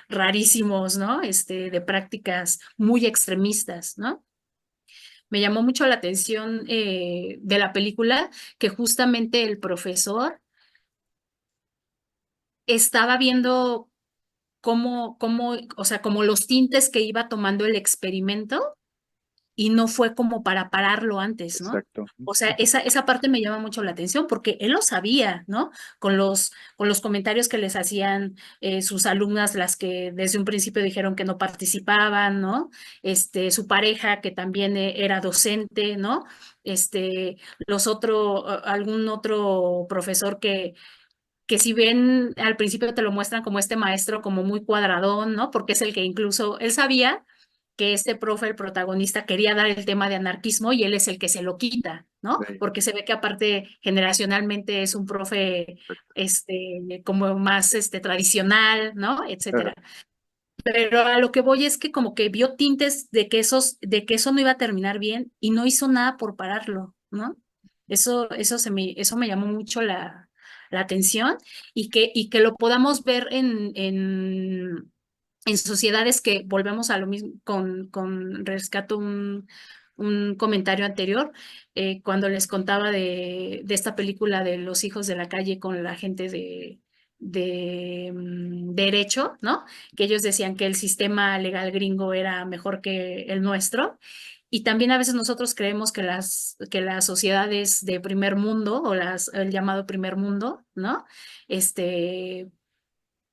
rarísimos, ¿no? De prácticas muy extremistas, ¿no? Me llamó mucho la atención de la película que justamente el profesor estaba viendo o sea, como los tintes que iba tomando el experimento y no fue como para pararlo antes, ¿no?
exacto.
O sea, esa parte me llama mucho la atención porque él lo sabía, ¿no? Con los comentarios que les hacían sus alumnas, las que desde un principio dijeron que no participaban, ¿no? Su pareja que también era docente, ¿no? Este, algún otro profesor que si bien al principio te lo muestran como este maestro como muy cuadradón, ¿no? Porque es el que incluso él sabía que este profe, el protagonista, quería dar el tema de anarquismo y él es el que se lo quita, ¿no?
Sí,
Porque se ve que aparte generacionalmente es un profe como más tradicional, ¿no?
claro.
Etcétera. Pero a lo que voy es que como que vio tintes de que eso no iba a terminar bien y no hizo nada por pararlo, ¿no? Eso me llamó mucho la atención y que lo podamos ver en sociedades que volvemos a lo mismo, rescato un comentario anterior, cuando les contaba de esta película de los hijos de la calle con la gente de derecho, ¿no? Que ellos decían que el sistema legal gringo era mejor que el nuestro. Y también a veces nosotros creemos que las sociedades de primer mundo o el llamado primer mundo, ¿no?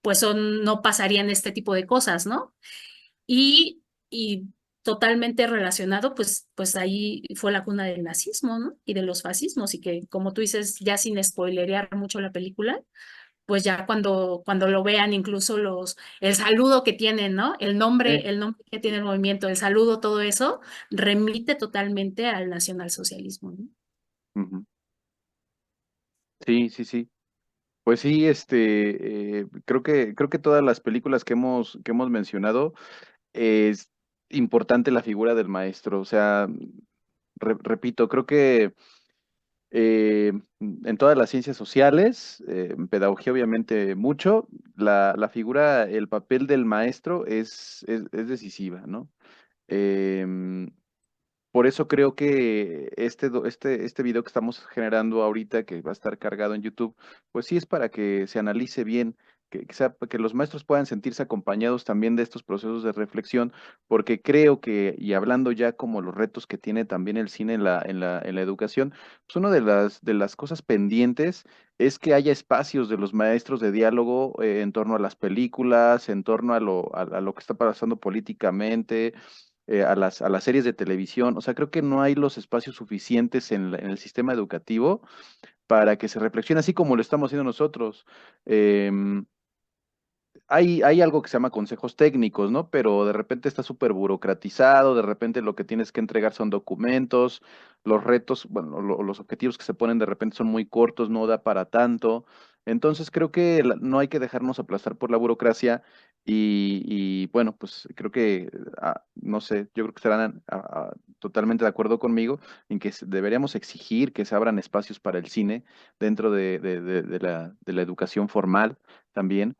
Pues no pasarían este tipo de cosas, ¿no? Y totalmente relacionado, pues ahí fue la cuna del nazismo, ¿no? Y de los fascismos, y que como tú dices, ya sin spoilerear mucho la película, pues ya cuando lo vean, incluso el saludo que tienen, ¿no?
Sí.
El nombre que tiene el movimiento, el saludo, todo eso, remite totalmente al nacionalsocialismo, ¿no?
Ujú. Sí, sí, sí. Pues sí, creo que todas las películas que hemos mencionado es importante la figura del maestro. O sea, repito, creo que en todas las ciencias sociales, en pedagogía obviamente mucho, la figura, el papel del maestro es decisiva, ¿no? Em, por eso creo que este video que estamos generando ahorita, que va a estar cargado en YouTube, pues sí es para que se analice bien, que los maestros puedan sentirse acompañados también de estos procesos de reflexión, porque creo que, y hablando ya como los retos que tiene también el cine en la educación, pues una de las cosas pendientes es que haya espacios de los maestros de diálogo en torno a las películas, en torno a lo que está pasando políticamente, a las series de televisión. O sea, creo que no hay los espacios suficientes en el sistema educativo para que se reflexione así como lo estamos haciendo nosotros. Em, hay algo que se llama consejos técnicos, ¿no? Pero de repente está súper burocratizado, de repente lo que tienes que entregar son documentos, los retos, bueno, los objetivos que se ponen de repente son muy cortos, no da para tanto. Entonces creo que no hay que dejarnos aplastar por la burocracia y, bueno, pues creo que, no sé, yo creo que estarán totalmente de acuerdo conmigo en que deberíamos exigir que se abran espacios para el cine dentro de la educación formal también,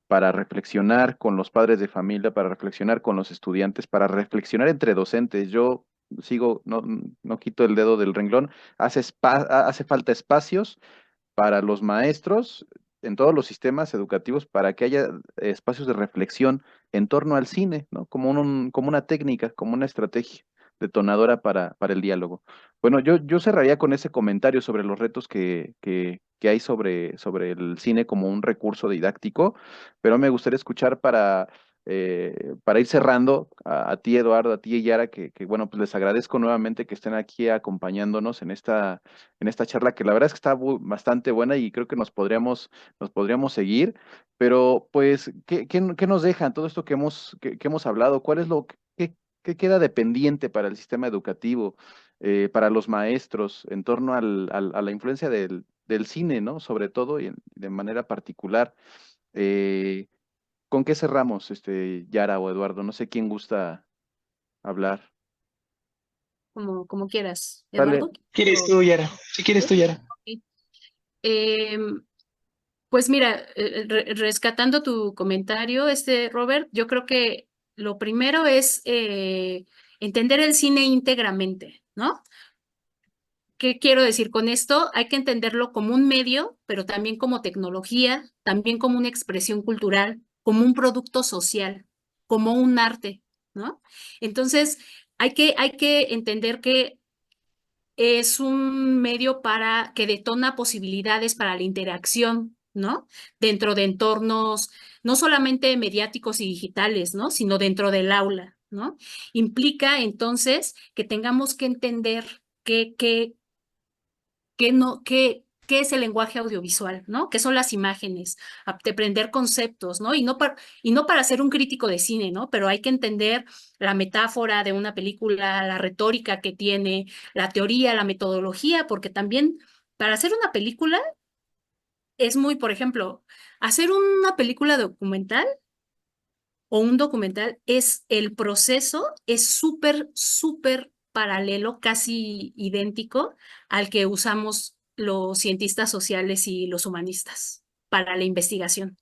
para reflexionar con los padres de familia, para reflexionar con los estudiantes, para reflexionar entre docentes. Yo sigo, no quito el dedo del renglón, hace falta espacios para los maestros en todos los sistemas educativos para que haya espacios de reflexión en torno al cine, ¿no? Como una técnica, como una estrategia detonadora para el diálogo. Bueno, yo cerraría con ese comentario sobre los retos que hay sobre el cine como un recurso didáctico, pero me gustaría escuchar para ir cerrando a ti, Eduardo, a ti y Yara, bueno, pues les agradezco nuevamente que estén aquí acompañándonos en esta charla, que la verdad es que está bastante buena y creo que nos podríamos seguir, pero pues, ¿qué nos dejan todo esto que hemos hablado? ¿Cuál es qué queda dependiente para el sistema educativo, para los maestros, en torno a la influencia del cine, ¿no? Sobre todo y de manera particular. Eh, ¿Con qué cerramos, Yara o Eduardo? No sé quién gusta hablar.
como quieras.
Dale.
Eduardo.
¿Quieres tú, Yara? Si quieres tú, Yara.
Ok. Em, Pues mira, rescatando tu comentario, Robert, yo creo que lo primero es entender el cine íntegramente, ¿no? ¿Qué quiero decir con esto? Hay que entenderlo como un medio, pero también como tecnología, también como una expresión cultural, como un producto social, como un arte, ¿no? Entonces, hay que entender que es un medio que detona posibilidades para la interacción, ¿no? Dentro de entornos no solamente mediáticos y digitales, ¿no? Sino dentro del aula, ¿no? Implica entonces que tengamos que entender qué es el lenguaje audiovisual, ¿no? ¿Qué son las imágenes? Aprender conceptos, ¿no? Y no para ser un crítico de cine, ¿no? Pero hay que entender la metáfora de una película, la retórica que tiene, la teoría, la metodología, porque también para hacer una película es muy, por ejemplo, hacer una película documental o un documental es el proceso, es súper, súper paralelo, casi idéntico al que usamos los cientistas sociales y los humanistas para la investigación.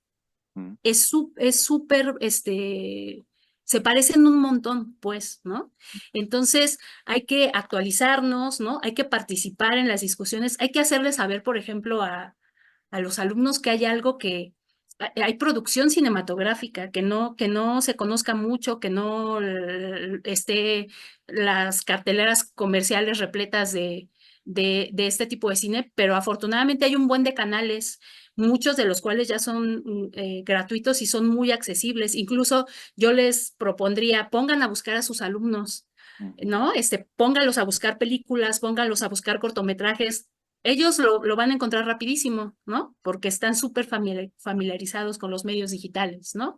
Mm.
Es súper, se parecen un montón, pues, ¿no? Entonces, hay que actualizarnos, ¿no? Hay que participar en las discusiones, hay que hacerles saber, por ejemplo, a los alumnos que hay algo hay producción cinematográfica, que no se conozca mucho, que no esté las carteleras comerciales repletas de este tipo de cine, pero afortunadamente hay un buen de canales, muchos de los cuales ya son gratuitos y son muy accesibles. Incluso yo les propondría, pongan a buscar a sus alumnos,
Ujú.
¿no? Pónganlos a buscar películas, pónganlos a buscar cortometrajes. Ellos lo van a encontrar rapidísimo, ¿no? Porque están súper familiarizados con los medios digitales, ¿no?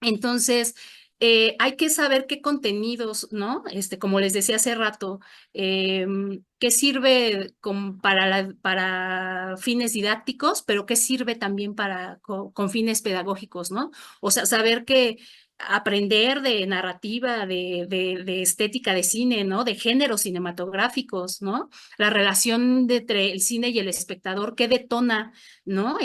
Entonces, hay que saber qué contenidos, ¿no? Como les decía hace rato, qué sirve para fines didácticos, pero qué sirve también con fines pedagógicos, ¿no? O sea, saber que aprender de narrativa, de estética de cine, ¿no? De géneros cinematográficos, ¿no? La relación entre el cine y el espectador, qué detona, ¿no?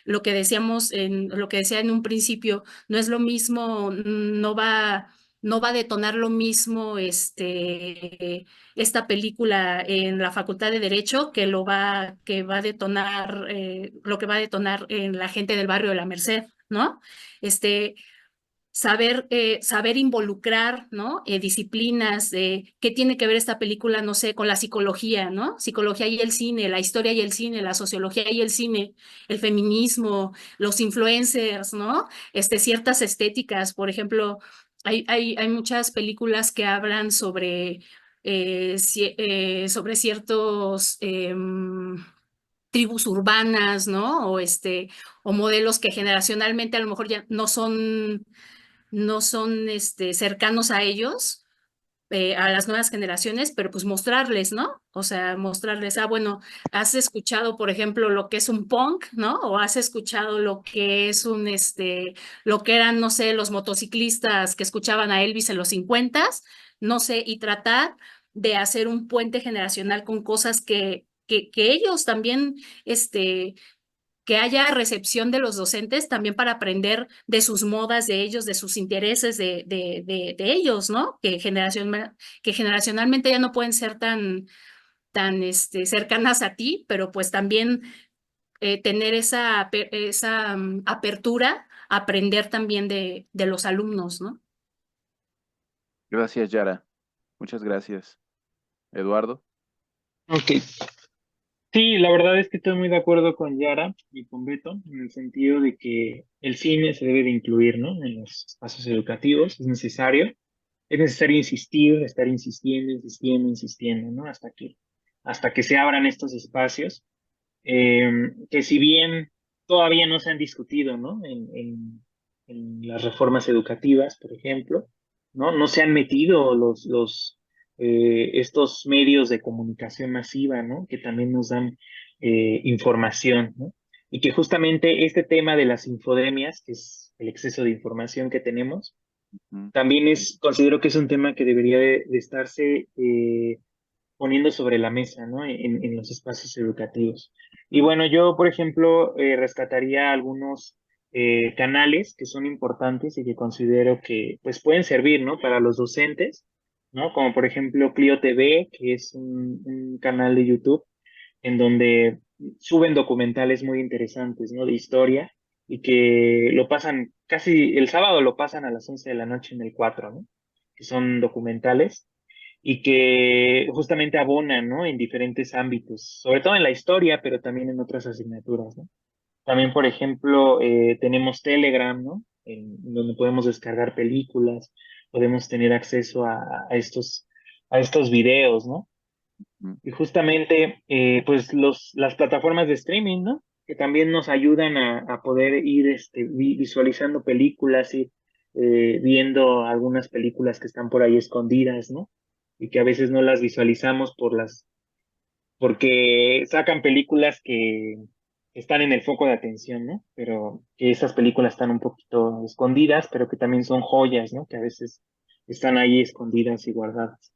Lo que decía en un principio, no es lo mismo, no va no va a detonar lo mismo esta película en la Facultad de Derecho que va a detonar lo que va a detonar en la gente del barrio de la Merced, ¿no? Saber involucrar, ¿no? Disciplinas, qué tiene que ver esta película, no sé, con la psicología, ¿no? Psicología y el cine, la historia y el cine, la sociología y el cine, el feminismo, los influencers, ¿no? Ciertas estéticas, por ejemplo, hay muchas películas que hablan sobre ciertos tribus urbanas, ¿no? O modelos que generacionalmente a lo mejor ya no son cercanos a ellos, a las nuevas generaciones, pero pues mostrarles, ¿no? O sea, mostrarles, bueno, has escuchado, por ejemplo, lo que es un punk, ¿no? O has escuchado lo que es lo que eran, no sé, los motociclistas que escuchaban a Elvis en los 50s, no sé, y tratar de hacer un puente generacional con cosas que ellos también, que haya recepción de los docentes también para aprender de sus modas, de ellos, de sus intereses, de ellos, ¿no? Que generacionalmente ya no pueden ser tan cercanas a ti, pero pues también tener esa apertura, aprender también de los alumnos, ¿no?
Gracias, Yara. Muchas gracias. Eduardo.
Ok. Sí, la verdad es que estoy muy de acuerdo con Yara y con Beto, en el sentido de que el cine se debe de incluir, ¿no? En los espacios educativos, es necesario insistir, estar insistiendo, insistiendo, insistiendo, ¿no? Hasta que se abran estos espacios, que si bien todavía no se han discutido, ¿no? En las reformas educativas, por ejemplo, ¿no? No se han metido estos medios de comunicación masiva, ¿no? Que también nos dan información, ¿no? Y que justamente este tema de las infodemias, que es el exceso de información que tenemos,
Mm,
también considero que es un tema que debería de estarse poniendo sobre la mesa, ¿no? En los espacios educativos. Y
mm,
bueno, yo, por ejemplo, rescataría algunos canales que son importantes y que considero que, pues, pueden servir, ¿no? Para los docentes, ¿no? Como por ejemplo Clio TV, que es un canal de YouTube en donde suben documentales muy interesantes, ¿no? De historia y que lo pasan casi el sábado lo pasan a las 11 de la noche en el 4, ¿no? Que son documentales y que justamente abonan, ¿no? En diferentes ámbitos, sobre todo en la historia, pero también en otras asignaturas, ¿no? También, por ejemplo, tenemos Telegram, ¿no? En donde podemos descargar películas, podemos tener acceso a estos videos, ¿no?
mm.
Y justamente, pues las plataformas de streaming, ¿no? Que también nos ayudan a poder ir visualizando películas y viendo algunas películas que están por ahí escondidas, ¿no? Y que a veces no las visualizamos porque sacan películas que están en el foco de atención, ¿no? Pero que esas películas están un poquito escondidas, pero que también son joyas, ¿no? Que a veces están ahí escondidas y guardadas.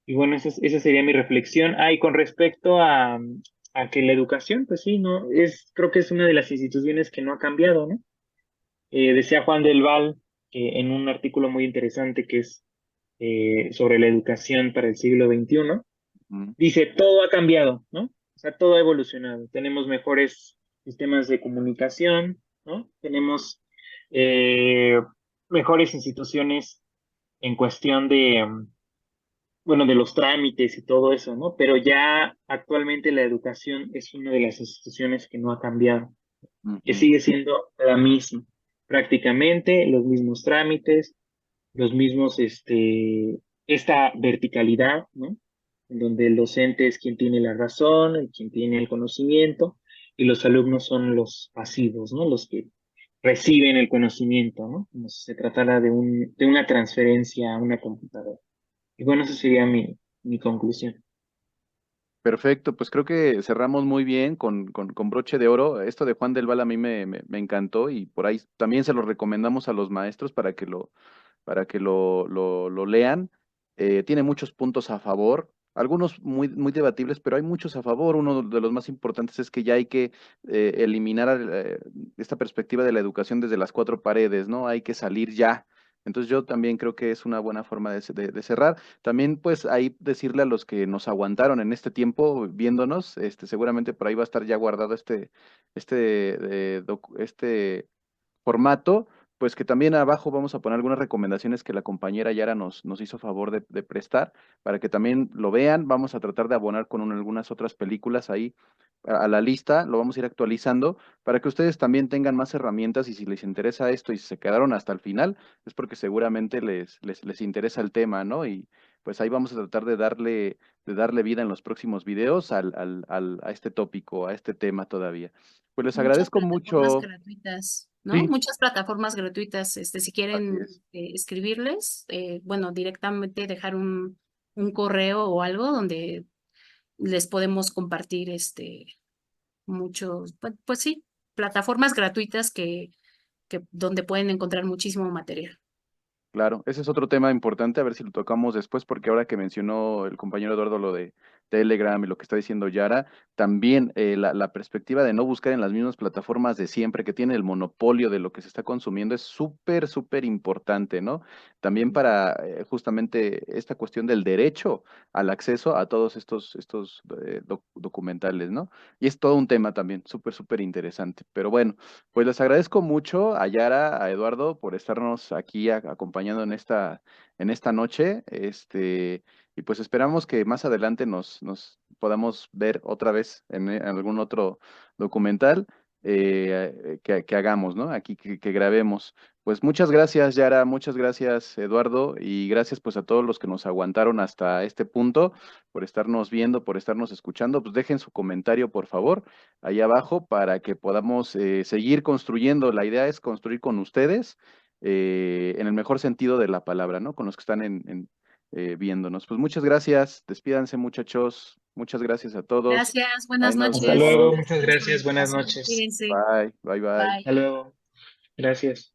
Y bueno, esa sería mi reflexión. Ah, y con respecto a que la educación, pues sí, no, creo que es una de las instituciones que no ha cambiado, ¿no? Decía Juan del Val que en un artículo muy interesante que es sobre la educación para el siglo XXI,
Mm.
dice, todo ha cambiado, ¿no? O sea, todo ha evolucionado. Tenemos mejores sistemas de comunicación, ¿no? Tenemos eh, mejores instituciones en cuestión bueno, de los trámites y todo eso, ¿no? Pero ya actualmente la educación es una de las instituciones que no ha cambiado, que
Ujú.
sigue siendo la misma, prácticamente los mismos trámites, los mismos, esta verticalidad, ¿no? En donde el docente es quien tiene la razón, el quien tiene el conocimiento, y los alumnos son los pasivos, ¿no? Los que reciben el conocimiento, ¿no? Como si se tratara de una transferencia a una computadora. Y bueno, esa sería mi conclusión.
Perfecto, pues creo que cerramos muy bien con broche de oro. Esto de Juan del Val a mí me encantó y por ahí también se lo recomendamos a los maestros para que lo lean. Tiene muchos puntos a favor, algunos muy debatibles, pero hay muchos a favor. Uno de los más importantes es que ya hay que eliminar esta perspectiva de la educación desde las cuatro paredes, ¿no? Hay que salir ya Entonces yo también creo que es una buena forma de cerrar. También pues ahí decirle a los que nos aguantaron en este tiempo viéndonos, seguramente por ahí va a estar ya guardado este formato, pues que también abajo vamos a poner algunas recomendaciones que la compañera Yara nos hizo favor de prestar, para que también lo vean. Vamos a tratar de abonar con algunas otras películas ahí a la lista, lo vamos a ir actualizando para que ustedes también tengan más herramientas y si les interesa esto y si se quedaron hasta el final, es porque seguramente les interesa el tema, ¿no? Y pues ahí vamos a tratar de darle vida en los próximos videos a este tópico, a este tema todavía. Pues les
Muchas
agradezco
plataformas
mucho.
gratuitas, ¿no?
Sí,
Muchas plataformas gratuitas, si
así
quieren
es.
escribirles, bueno, directamente dejar un correo o algo donde les podemos compartir, muchos, pues sí, plataformas gratuitas que donde pueden encontrar muchísimo material.
Claro, ese es otro tema importante, a ver si lo tocamos después, porque ahora que mencionó el compañero Eduardo lo de Telegram y lo que está diciendo Yara, también la perspectiva de no buscar en las mismas plataformas de siempre, que tiene el monopolio de lo que se está consumiendo, es súper, súper importante, ¿no? También para justamente esta cuestión del derecho al acceso a todos estos documentales, ¿no? Y es todo un tema también, súper, súper interesante. Pero bueno. Pues les agradezco mucho a Yara, a Eduardo, por estarnos aquí acompañando en esta noche. Y pues esperamos que más adelante nos podamos ver otra vez en algún otro documental que hagamos, ¿no? Aquí que grabemos. Pues muchas gracias, Yara, muchas gracias, Eduardo, y gracias pues a todos los que nos aguantaron hasta este punto, por estarnos viendo, por estarnos escuchando. Pues dejen su comentario, por favor ahí abajo para que podamos seguir construyendo. La idea es construir con ustedes en el mejor sentido de la palabra, ¿no? Con los que están viéndonos. Pues muchas gracias, despídanse muchachos, muchas gracias a todos.
Gracias, buenas
Ahí nos
Hasta
noches.
luego,
vemos.
muchas
Gracias por la
gracias, buenas
invitación.
noches.
Cuídense.
Bye, bye, bye.
Bye.
Hasta luego, gracias.